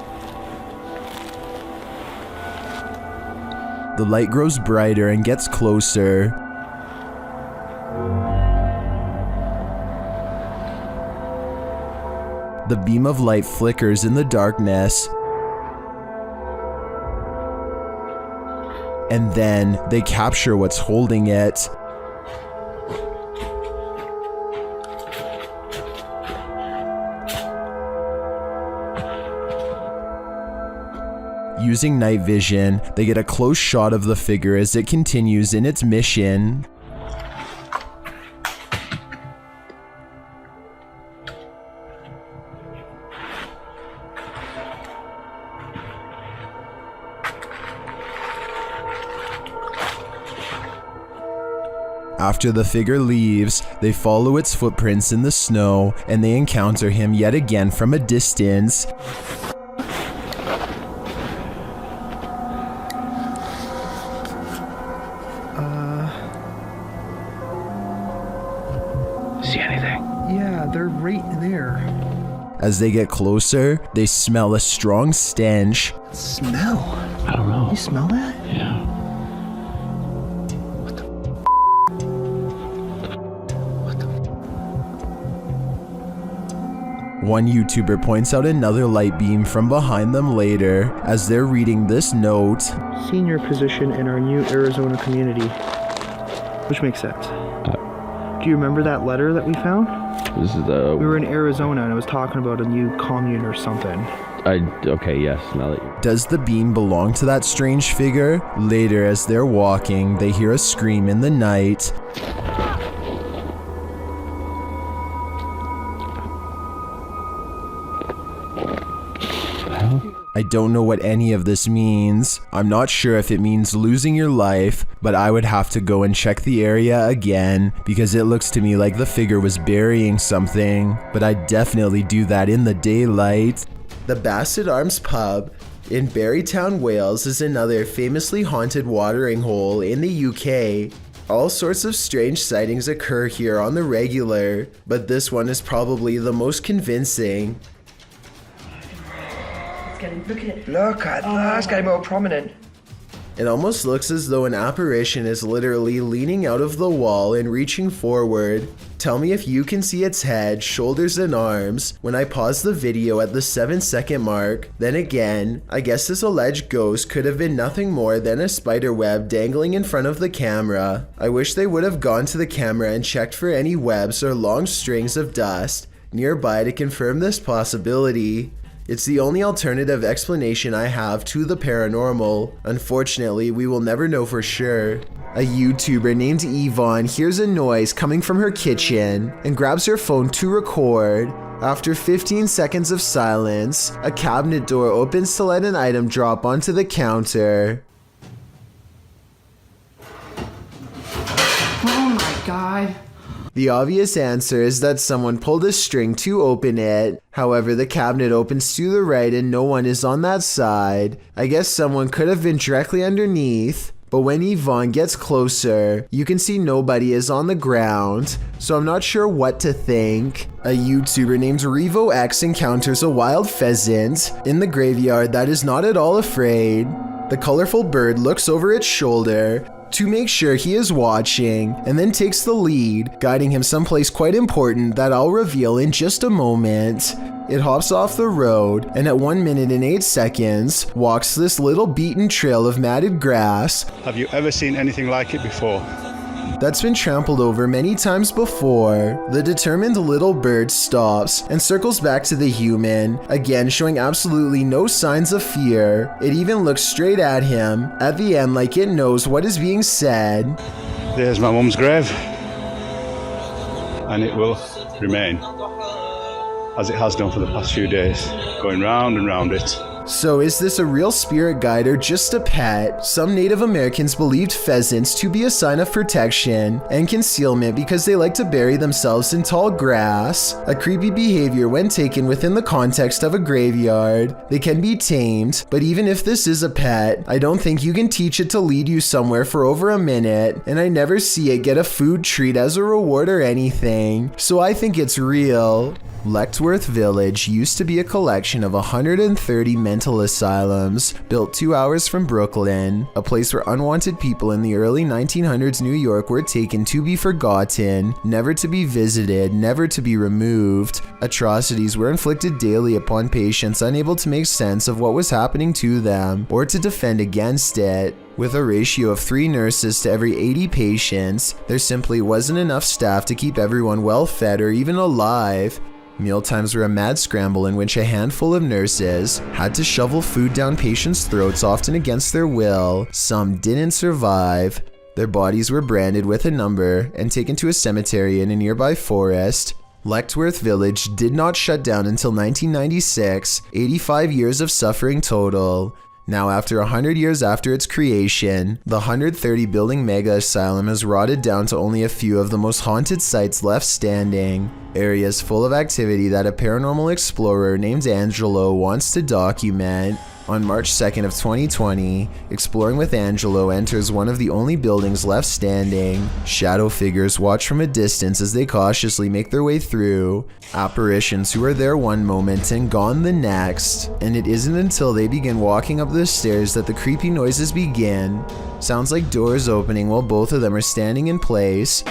Speaker 1: The light grows brighter and gets closer. The beam of light flickers in the darkness. And then they capture what's holding it. Using night vision, they get a close shot of the figure as it continues in its mission. After the figure leaves, they follow its footprints in the snow, and they encounter him yet again from a distance.
Speaker 11: See anything? Yeah, they're right there.
Speaker 1: As they get closer, they smell a strong stench.
Speaker 11: Smell?
Speaker 3: I don't know.
Speaker 11: You smell that?
Speaker 3: Yeah.
Speaker 1: One YouTuber points out another light beam from behind them later as they're reading this note.
Speaker 11: Senior position in our new Arizona community. Which makes sense. Do you remember that letter that we found?
Speaker 18: This is the...
Speaker 11: We were in Arizona and it was talking about a new commune or something.
Speaker 18: Okay, yes, now that you...
Speaker 1: Does the beam belong to that strange figure? Later, as they're walking, they hear a scream in the night. I don't know what any of this means. I'm not sure if it means losing your life, but I would have to go and check the area again because it looks to me like the figure was burying something, but I'd definitely do that in the daylight. The Basset Arms Pub in Barrytown, Wales is another famously haunted watering hole in the UK. All sorts of strange sightings occur here on the regular, but this one is probably the most convincing.
Speaker 15: Look at it. Look at that. It's getting more prominent.
Speaker 1: It almost looks as though an apparition is literally leaning out of the wall and reaching forward. Tell me if you can see its head, shoulders, and arms when I pause the video at the 7-second mark. Then again, I guess this alleged ghost could have been nothing more than a spider web dangling in front of the camera. I wish they would have gone to the camera and checked for any webs or long strings of dust nearby to confirm this possibility. It's the only alternative explanation I have to the paranormal. Unfortunately, we will never know for sure. A YouTuber named Yvonne hears a noise coming from her kitchen and grabs her phone to record. After 15 seconds of silence, a cabinet door opens to let an item drop onto the counter.
Speaker 15: Oh my god.
Speaker 1: The obvious answer is that someone pulled a string to open it. However, the cabinet opens to the right and no one is on that side. I guess someone could have been directly underneath. But when Yvonne gets closer, you can see nobody is on the ground, so I'm not sure what to think. A YouTuber named RevoX encounters a wild pheasant in the graveyard that is not at all afraid. The colorful bird looks over its shoulder to make sure he is watching, and then takes the lead, guiding him someplace quite important that I'll reveal in just a moment. It hops off the road, and at 1 minute and 8 seconds, walks this little beaten trail of matted grass.
Speaker 19: Have you ever seen anything like it before?
Speaker 1: that's been trampled over many times before. The determined little bird stops and circles back to the human, again showing absolutely no signs of fear. It even looks straight at him at the end like it knows what is being said.
Speaker 19: There's my mum's grave, and it will remain, as it has done for the past few days, going round and round it.
Speaker 1: So is this a real spirit guide or just a pet? Some Native Americans believed pheasants to be a sign of protection and concealment because they like to bury themselves in tall grass. A creepy behavior when taken within the context of a graveyard. They can be tamed, but even if this is a pet, I don't think you can teach it to lead you somewhere for over a minute, and I never see it get a food treat as a reward or anything, so I think it's real. Letchworth Village used to be a collection of 130 mental asylums built 2 hours from Brooklyn, a place where unwanted people in the early 1900s New York were taken to be forgotten, never to be visited, never to be removed. Atrocities were inflicted daily upon patients unable to make sense of what was happening to them or to defend against it. With a ratio of 3 nurses to every 80 patients, there simply wasn't enough staff to keep everyone well fed or even alive. Mealtimes were a mad scramble in which a handful of nurses had to shovel food down patients' throats, often against their will. Some didn't survive. Their bodies were branded with a number and taken to a cemetery in a nearby forest. Letchworth Village did not shut down until 1996, 85 years of suffering total. Now, after 100 years after its creation, the 130-building mega asylum has rotted down to only a few of the most haunted sites left standing. Areas full of activity that a paranormal explorer named Angelo wants to document. On March 2nd of 2020, Exploring with Angelo enters one of the only buildings left standing. Shadow figures watch from a distance as they cautiously make their way through. Apparitions who are there one moment and gone the next. And it isn't until they begin walking up the stairs that the creepy noises begin. Sounds like doors opening while both of them are standing in place.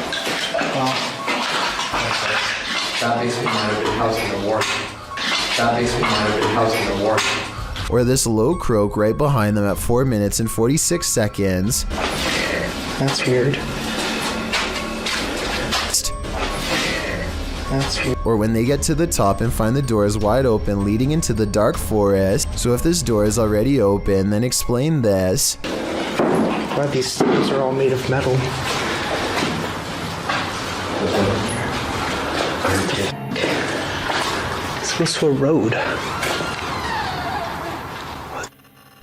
Speaker 20: That basement might have been housing the morgue. That basement might have been housing the morgue.
Speaker 1: Or this low croak right behind them at 4 minutes and 46 seconds.
Speaker 11: That's weird. That's weird.
Speaker 1: Or when they get to the top and find the doors wide open leading into the dark forest. So if this door is already open, then explain this.
Speaker 11: Why these stairs are all made of metal. This goes to a road.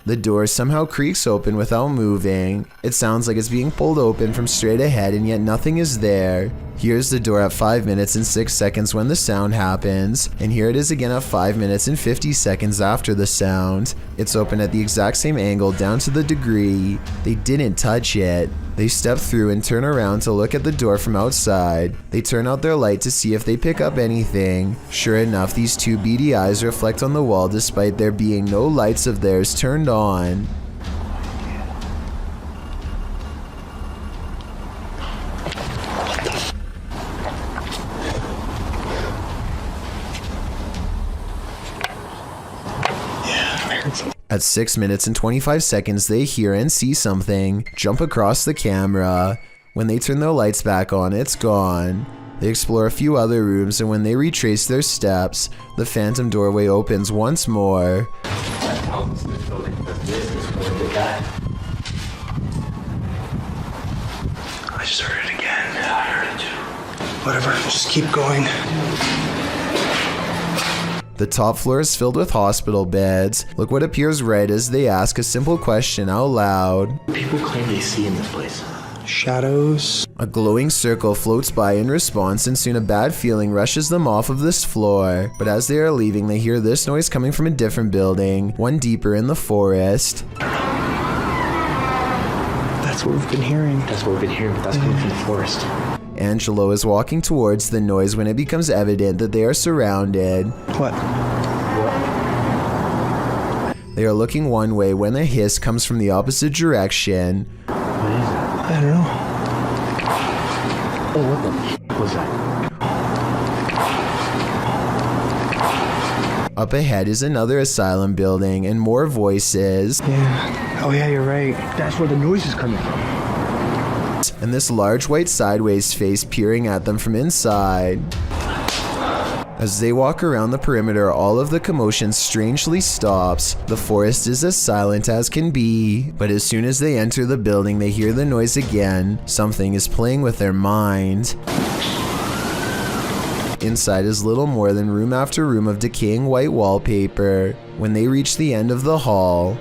Speaker 1: The door somehow creaks open without moving. It sounds like it's being pulled open from straight ahead, and yet nothing is there. Here's the door at 5 minutes and 6 seconds when the sound happens, and here it is again at 5 minutes and 50 seconds after the sound. It's open at the exact same angle down to the degree. They didn't touch it. They step through and turn around to look at the door from outside. They turn out their light to see if they pick up anything. Sure enough, these two beady eyes reflect on the wall despite there being no lights of theirs turned on. At 6 minutes and 25 seconds, they hear and see something jump across the camera. When they turn their lights back on, it's gone. They explore a few other rooms, and when they retrace their steps, the phantom doorway opens once more.
Speaker 20: I
Speaker 11: just heard it again. Yeah, I heard it too. Whatever, just keep going.
Speaker 1: The top floor is filled with hospital beds. Look what appears right as they ask a simple question out loud.
Speaker 20: People claim they see in this place.
Speaker 11: Shadows.
Speaker 1: A glowing circle floats by in response, and soon a bad feeling rushes them off of this floor. But as they are leaving, they hear this noise coming from a different building, one deeper in the forest.
Speaker 11: That's what we've been hearing.
Speaker 20: That's what we've been hearing, but that's coming from the forest.
Speaker 1: Angelo is walking towards the noise when it becomes evident that they are surrounded.
Speaker 11: What?
Speaker 1: They are looking one way when a hiss comes from the opposite direction.
Speaker 11: I don't know.
Speaker 20: Oh, what the f was that?
Speaker 1: Up ahead is another asylum building and more voices.
Speaker 11: Yeah. Oh yeah, you're right. That's where the noise is coming from.
Speaker 1: and this large white sideways face peering at them from inside. As they walk around the perimeter, all of the commotion strangely stops. The forest is as silent as can be, but as soon as they enter the building, they hear the noise again. Something is playing with their mind. Inside is little more than room after room of decaying white wallpaper. When they reach the end of the hall,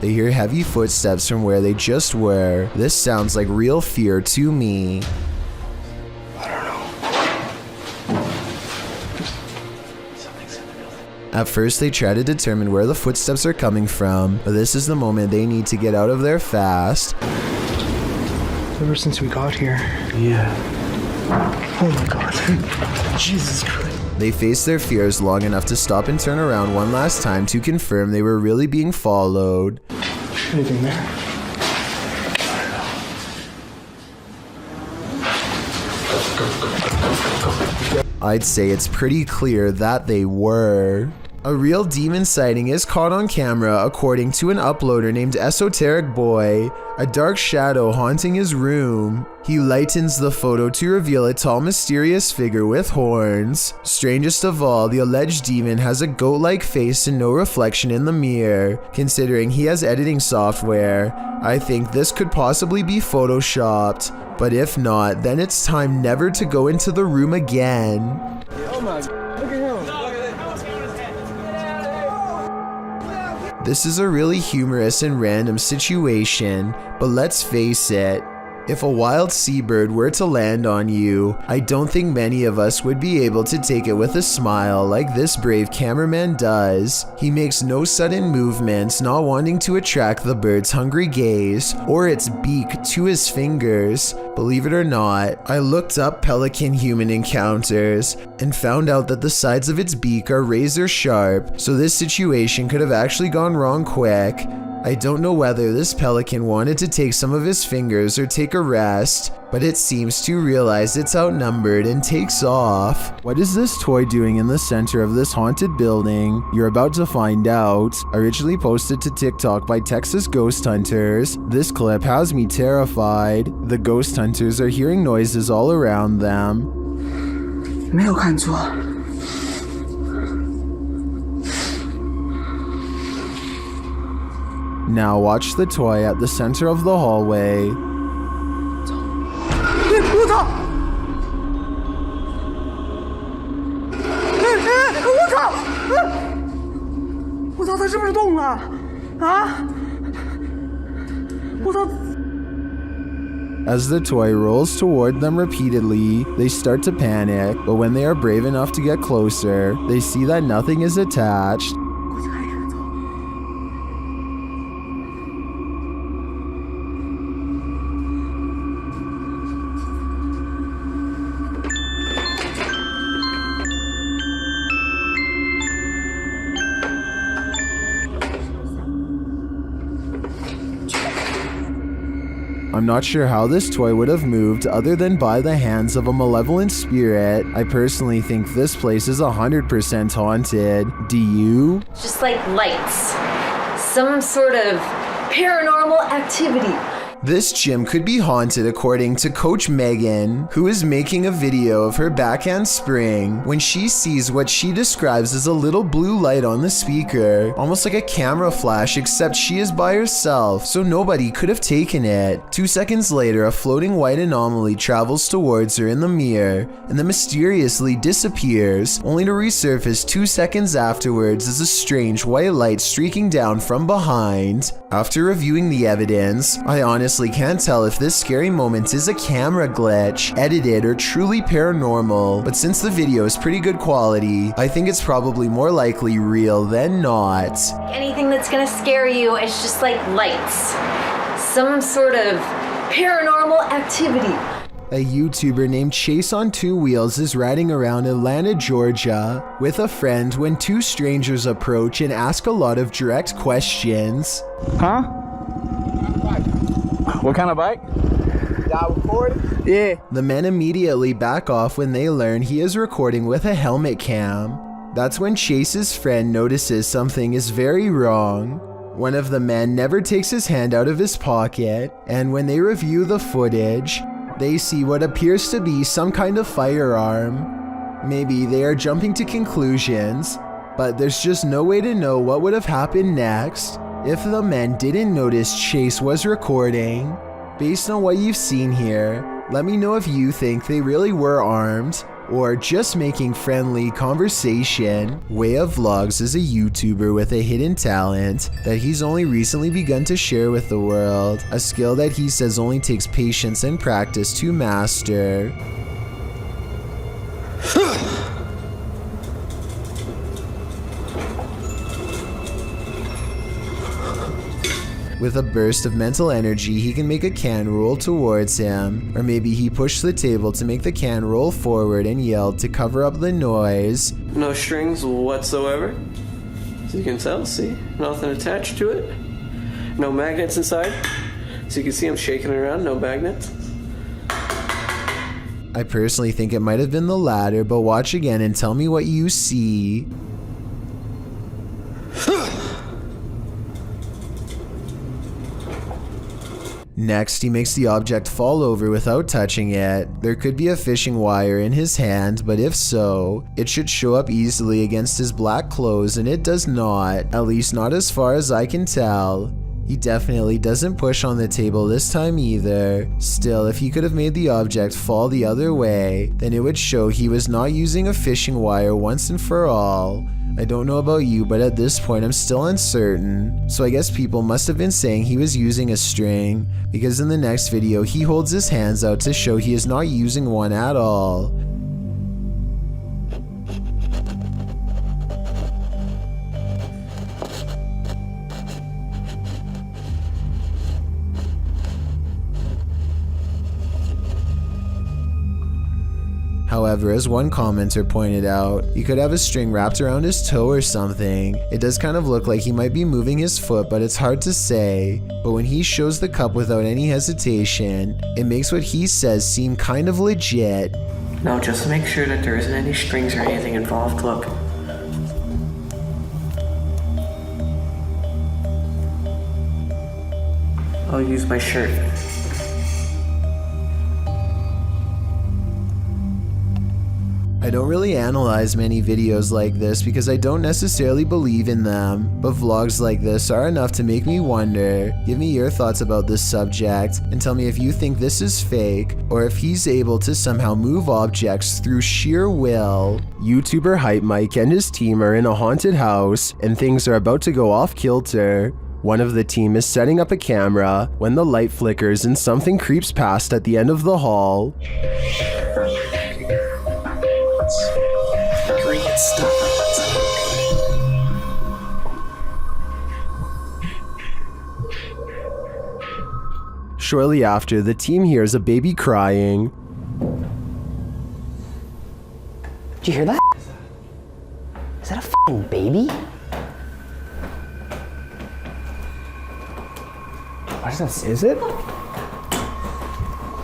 Speaker 1: they hear heavy footsteps from where they just were. This sounds like real fear to me. At first, they try to determine where the footsteps are coming from, but this is the moment they need to get out of there fast.
Speaker 11: Ever since we got here.
Speaker 2: Yeah.
Speaker 11: Oh my god. Jesus Christ.
Speaker 1: They faced their fears long enough to stop and turn around one last time to confirm they were really being followed.
Speaker 11: Anything there?
Speaker 1: I'd say it's pretty clear that they were. A real demon sighting is caught on camera according to an uploader named Esoteric Boy, a dark shadow haunting his room. He lightens the photo to reveal a tall mysterious figure with horns. Strangest of all, the alleged demon has a goat-like face and no reflection in the mirror. Considering he has editing software, I think this could possibly be photoshopped. But if not, then it's time never to go into the room again.
Speaker 11: Oh my, look at him.
Speaker 1: This is a really humorous and random situation, but let's face it, if a wild seabird were to land on you, I don't think many of us would be able to take it with a smile like this brave cameraman does. He makes no sudden movements, not wanting to attract the bird's hungry gaze or its beak to his fingers. Believe it or not, I looked up pelican human encounters and found out that the sides of its beak are razor sharp, so this situation could have actually gone wrong quick. I don't know whether this pelican wanted to take some of his fingers or take a rest, but it seems to realize it's outnumbered and takes off. What is this toy doing in the center of this haunted building? You're about to find out. Originally posted to TikTok by Texas Ghost Hunters, this clip has me terrified. The ghost hunters are hearing noises all around them.
Speaker 15: 没有看错。
Speaker 1: Now watch the toy at the center of the hallway.
Speaker 15: 我操！我操！我操！它是不是动了？啊！我操！
Speaker 1: As the toy rolls toward them repeatedly, they start to panic, but when they are brave enough to get closer, they see that nothing is attached. I'm not sure how this toy would have moved other than by the hands of a malevolent spirit. I personally think this place is 100% haunted. Do you?
Speaker 21: Just like lights. Some sort of paranormal activity.
Speaker 1: This gym could be haunted according to Coach Megan, who is making a video of her backhand spring when she sees what she describes as a little blue light on the speaker, almost like a camera flash, except she is by herself, so nobody could have taken it. 2 seconds later, a floating white anomaly travels towards her in the mirror and then mysteriously disappears, only to resurface 2 seconds afterwards as a strange white light streaking down from behind. After reviewing the evidence, I honestly can't tell if this scary moment is a camera glitch, edited, or truly paranormal, but since the video is pretty good quality, I think it's probably more likely real than not.
Speaker 21: Anything that's gonna scare you is just like lights. Some sort of paranormal activity.
Speaker 1: A YouTuber named Chase on Two Wheels is riding around Atlanta, Georgia with a friend when two strangers approach and ask a lot of direct questions.
Speaker 7: Huh? What kind of bike? Yeah.
Speaker 1: The men immediately back off when they learn he is recording with a helmet cam. That's when Chase's friend notices something is very wrong. One of the men never takes his hand out of his pocket, and when they review the footage, they see what appears to be some kind of firearm. Maybe they are jumping to conclusions, but there's just no way to know what would have happened next if the men didn't notice Chase was recording. Based on what you've seen here, let me know if you think they really were armed or just making friendly conversation. Way of Vlogs is a YouTuber with a hidden talent that he's only recently begun to share with the world, a skill that he says only takes patience and practice to master. With a burst of mental energy, he can make a can roll towards him, or maybe he pushed the table to make the can roll forward and yelled to cover up the noise.
Speaker 11: No strings whatsoever. As you can tell, see? Nothing attached to it. No magnets inside. So you can see I'm shaking it around, no magnets.
Speaker 1: I personally think it might have been the latter, but watch again and tell me what you see. Next, he makes the object fall over without touching it. There could be a fishing wire in his hand, but if so, it should show up easily against his black clothes, and it does not, at least not as far as I can tell. He definitely doesn't push on the table this time either. Still, if he could have made the object fall the other way, then it would show he was not using a fishing wire once and for all. I don't know about you, but at this point I'm still uncertain. So I guess people must have been saying he was using a string, because in the next video he holds his hands out to show he is not using one at all. However, as one commenter pointed out, he could have a string wrapped around his toe or something. It does kind of look like he might be moving his foot, but it's hard to say. But when he shows the cup without any hesitation, it makes what he says seem kind of legit.
Speaker 11: Now just make sure that there isn't any strings or anything involved, look. I'll use my shirt.
Speaker 1: I don't really analyze many videos like this because I don't necessarily believe in them, but vlogs like this are enough to make me wonder. Give me your thoughts about this subject and tell me if you think this is fake or if he's able to somehow move objects through sheer will. YouTuber Hype Mike and his team are in a haunted house and things are about to go off kilter. One of the team is setting up a camera when the light flickers and something creeps past at the end of the hall. Shortly after, the team hears a baby crying.
Speaker 4: Did you hear that? Is that a f***ing baby? What is that? Is it?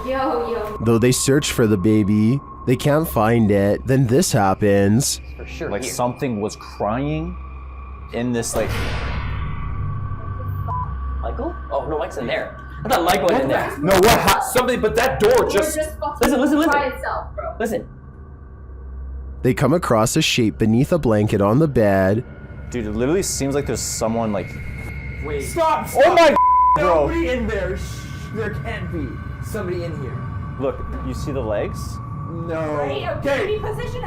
Speaker 12: Yo.
Speaker 1: Though they search for the baby, they can't find it. Then this happens.
Speaker 4: For sure.
Speaker 22: Like something was crying in this like...
Speaker 4: Michael? Oh, no, Mike's in there. I thought Mike went in there.
Speaker 22: No, what? Something, but that door just...
Speaker 4: Listen.
Speaker 12: By itself, bro.
Speaker 4: Listen.
Speaker 1: They come across a shape beneath a blanket on the bed.
Speaker 22: Dude, it literally seems like there's someone like...
Speaker 4: Wait.
Speaker 22: Stop! Oh my bro!
Speaker 4: Nobody in there. There can't be somebody in here.
Speaker 22: Look, you see the legs?
Speaker 4: No.
Speaker 12: Right, a baby position.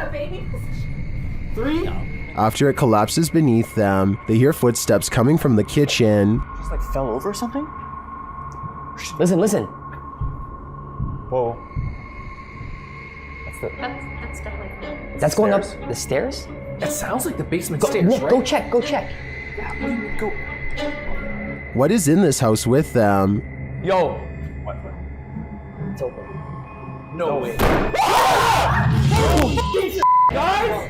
Speaker 4: 3?
Speaker 1: After it collapses beneath them, they hear footsteps coming from the kitchen.
Speaker 22: Just like fell over or something?
Speaker 4: Listen.
Speaker 22: Whoa.
Speaker 12: That's definitely.
Speaker 4: That's going up the stairs?
Speaker 22: That sounds like the basement
Speaker 4: Nick,
Speaker 22: stairs, right?
Speaker 4: Go check.
Speaker 22: Yeah, go.
Speaker 1: What is in this house with them?
Speaker 22: Yo. What?
Speaker 4: It's open.
Speaker 22: No way.
Speaker 4: Guys!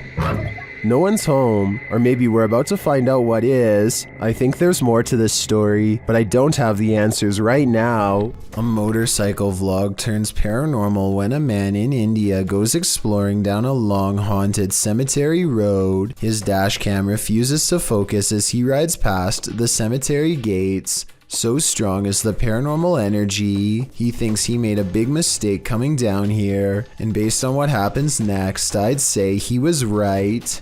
Speaker 1: No one's home, or maybe we're about to find out what is. I think there's more to this story, but I don't have the answers right now. A motorcycle vlog turns paranormal when a man in India goes exploring down a long haunted cemetery road. His dash cam refuses to focus as he rides past the cemetery gates. So strong is the paranormal energy, he thinks he made a big mistake coming down here, and based on what happens next, I'd say he was right.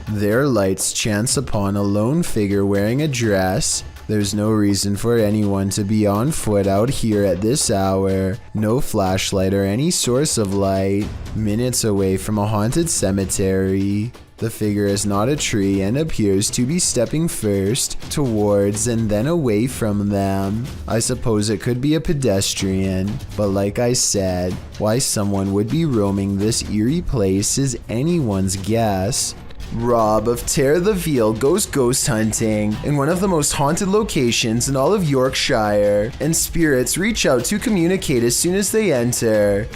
Speaker 1: Their lights chance upon a lone figure wearing a dress. There's no reason for anyone to be on foot out here at this hour. No flashlight or any source of light. Minutes away from a haunted cemetery. The figure is not a tree and appears to be stepping first towards and then away from them. I suppose it could be a pedestrian, but like I said, why someone would be roaming this eerie place is anyone's guess. Rob of Tear the Veal goes ghost hunting in one of the most haunted locations in all of Yorkshire, and spirits reach out to communicate as soon as they enter.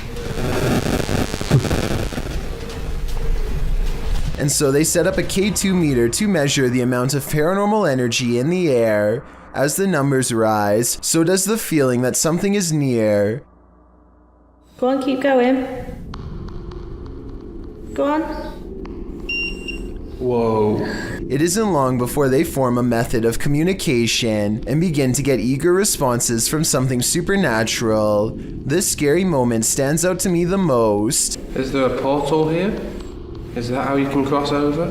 Speaker 1: And so they set up a K2 meter to measure the amount of paranormal energy in the air. As the numbers rise, so does the feeling that something is near.
Speaker 16: Go on, keep going. Go on.
Speaker 3: Whoa.
Speaker 1: It isn't long before they form a method of communication and begin to get eager responses from something supernatural. This scary moment stands out to me the most.
Speaker 3: Is there a portal here? Is that how you can cross over?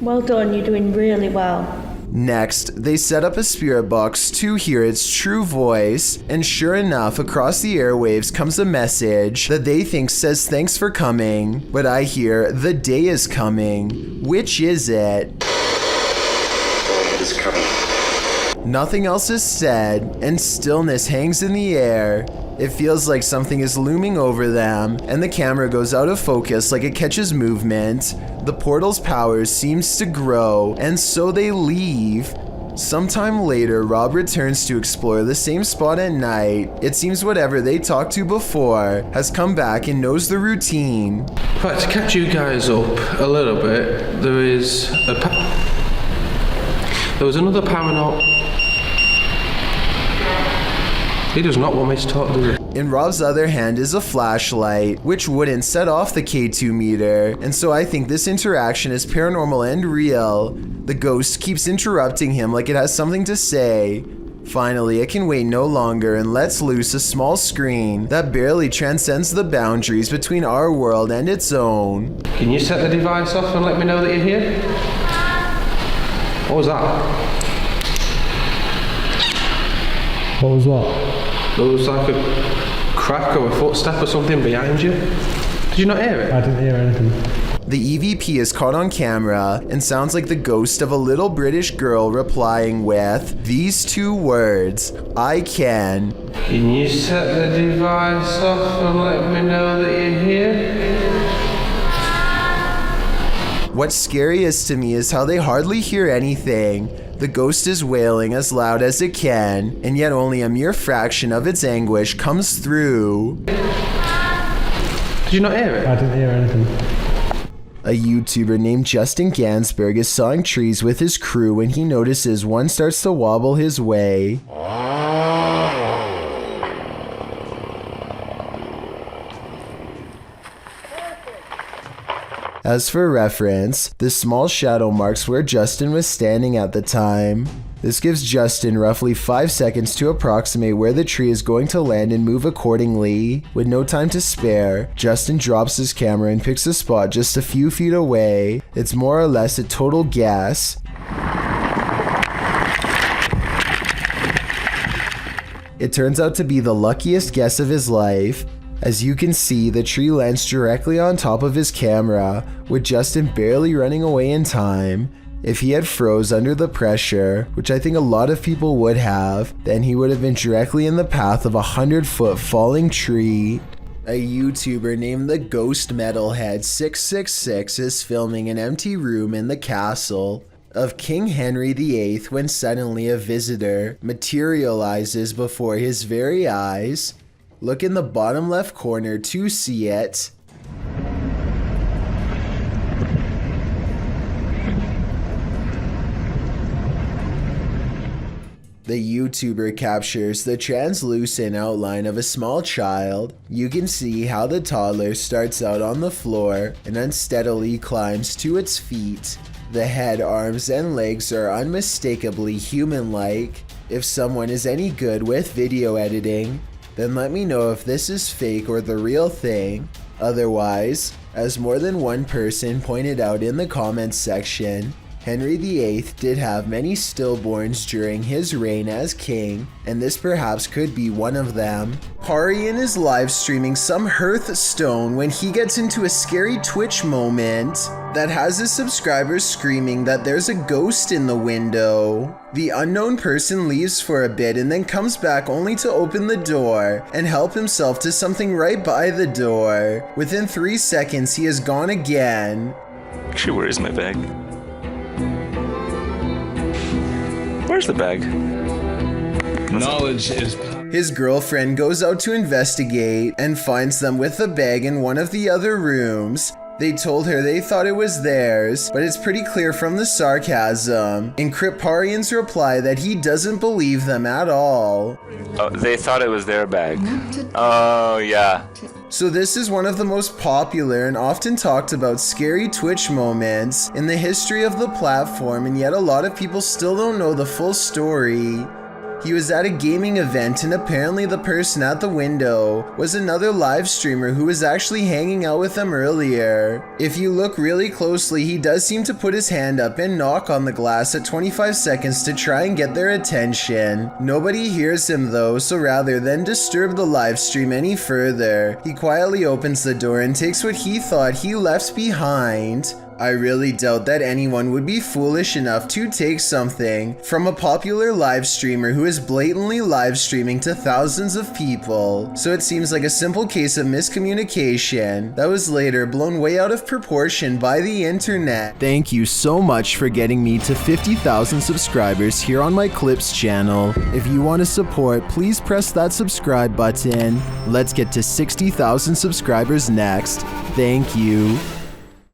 Speaker 16: Well done, you're doing really well.
Speaker 1: Next, they set up a spirit box to hear its true voice, and sure enough, across the airwaves comes a message that they think says thanks for coming, but I hear the day is coming. Which is it?
Speaker 9: It's coming.
Speaker 1: Nothing else is said, and stillness hangs in the air. It feels like something is looming over them, and the camera goes out of focus like it catches movement. The portal's power seems to grow, and so they leave. Sometime later, Rob returns to explore the same spot at night. It seems whatever they talked to before has come back and knows the routine.
Speaker 3: Right, to catch you guys up a little bit, there was another paranormal. He does not want me to talk to you.
Speaker 1: In Rob's other hand is a flashlight, which wouldn't set off the K2 meter, and so I think this interaction is paranormal and real. The ghost keeps interrupting him like it has something to say. Finally, it can wait no longer and lets loose a small screen that barely transcends the boundaries between our world and its own.
Speaker 3: Can you set the device off and let me know that you're here? What was that?
Speaker 17: What was what?
Speaker 3: There was like a crack or a footstep or something behind you. Did you not hear it?
Speaker 17: I didn't hear anything.
Speaker 1: The EVP is caught on camera and sounds like the ghost of a little British girl replying with these two words, I can.
Speaker 3: Can you set the device off and let me know that you're here?
Speaker 1: What's scariest to me is how they hardly hear anything. The ghost is wailing as loud as it can, and yet only a mere fraction of its anguish comes through.
Speaker 3: Did you not hear it?
Speaker 17: I didn't hear anything.
Speaker 1: A YouTuber named Justin Gansberg is sawing trees with his crew when he notices one starts to wobble his way. As for reference, this small shadow marks where Justin was standing at the time. This gives Justin roughly 5 seconds to approximate where the tree is going to land and move accordingly. With no time to spare, Justin drops his camera and picks a spot just a few feet away. It's more or less a total guess. It turns out to be the luckiest guess of his life. As you can see, the tree lands directly on top of his camera, with Justin barely running away in time. If he had froze under the pressure, which I think a lot of people would have, then he would have been directly in the path of a 100-foot falling tree. A YouTuber named the Ghost Metalhead 666 is filming an empty room in the castle of King Henry VIII when suddenly a visitor materializes before his very eyes. Look in the bottom left corner to see it. The YouTuber captures the translucent outline of a small child. You can see how the toddler starts out on the floor and unsteadily climbs to its feet. The head, arms, and legs are unmistakably human-like. If someone is any good with video editing, then let me know if this is fake or the real thing. Otherwise, as more than one person pointed out in the comments section, Henry VIII did have many stillborns during his reign as king, and this perhaps could be one of them. Parian is live streaming some Hearthstone when he gets into a scary Twitch moment that has his subscribers screaming that there's a ghost in the window. The unknown person leaves for a bit and then comes back only to open the door and help himself to something right by the door. Within 3 seconds, he is gone again.
Speaker 5: Actually, where is my bag? Where's the bag?
Speaker 3: Knowledge is...
Speaker 1: His girlfriend goes out to investigate and finds them with the bag in one of the other rooms. They told her they thought it was theirs, but it's pretty clear from the sarcasm in Parian's reply that he doesn't believe them at all.
Speaker 5: Oh, they thought it was their bag. Oh, yeah.
Speaker 1: So this is one of the most popular and often talked about scary Twitch moments in the history of the platform, and yet a lot of people still don't know the full story. He was at a gaming event and apparently the person at the window was another live streamer who was actually hanging out with them earlier. If you look really closely, he does seem to put his hand up and knock on the glass at 25 seconds to try and get their attention. Nobody hears him though, so rather than disturb the live stream any further, he quietly opens the door and takes what he thought he left behind. I really doubt that anyone would be foolish enough to take something from a popular live streamer who is blatantly live streaming to thousands of people. So it seems like a simple case of miscommunication that was later blown way out of proportion by the internet. Thank you so much for getting me to 50,000 subscribers here on my Clips channel. If you want to support, please press that subscribe button. Let's get to 60,000 subscribers next. Thank you.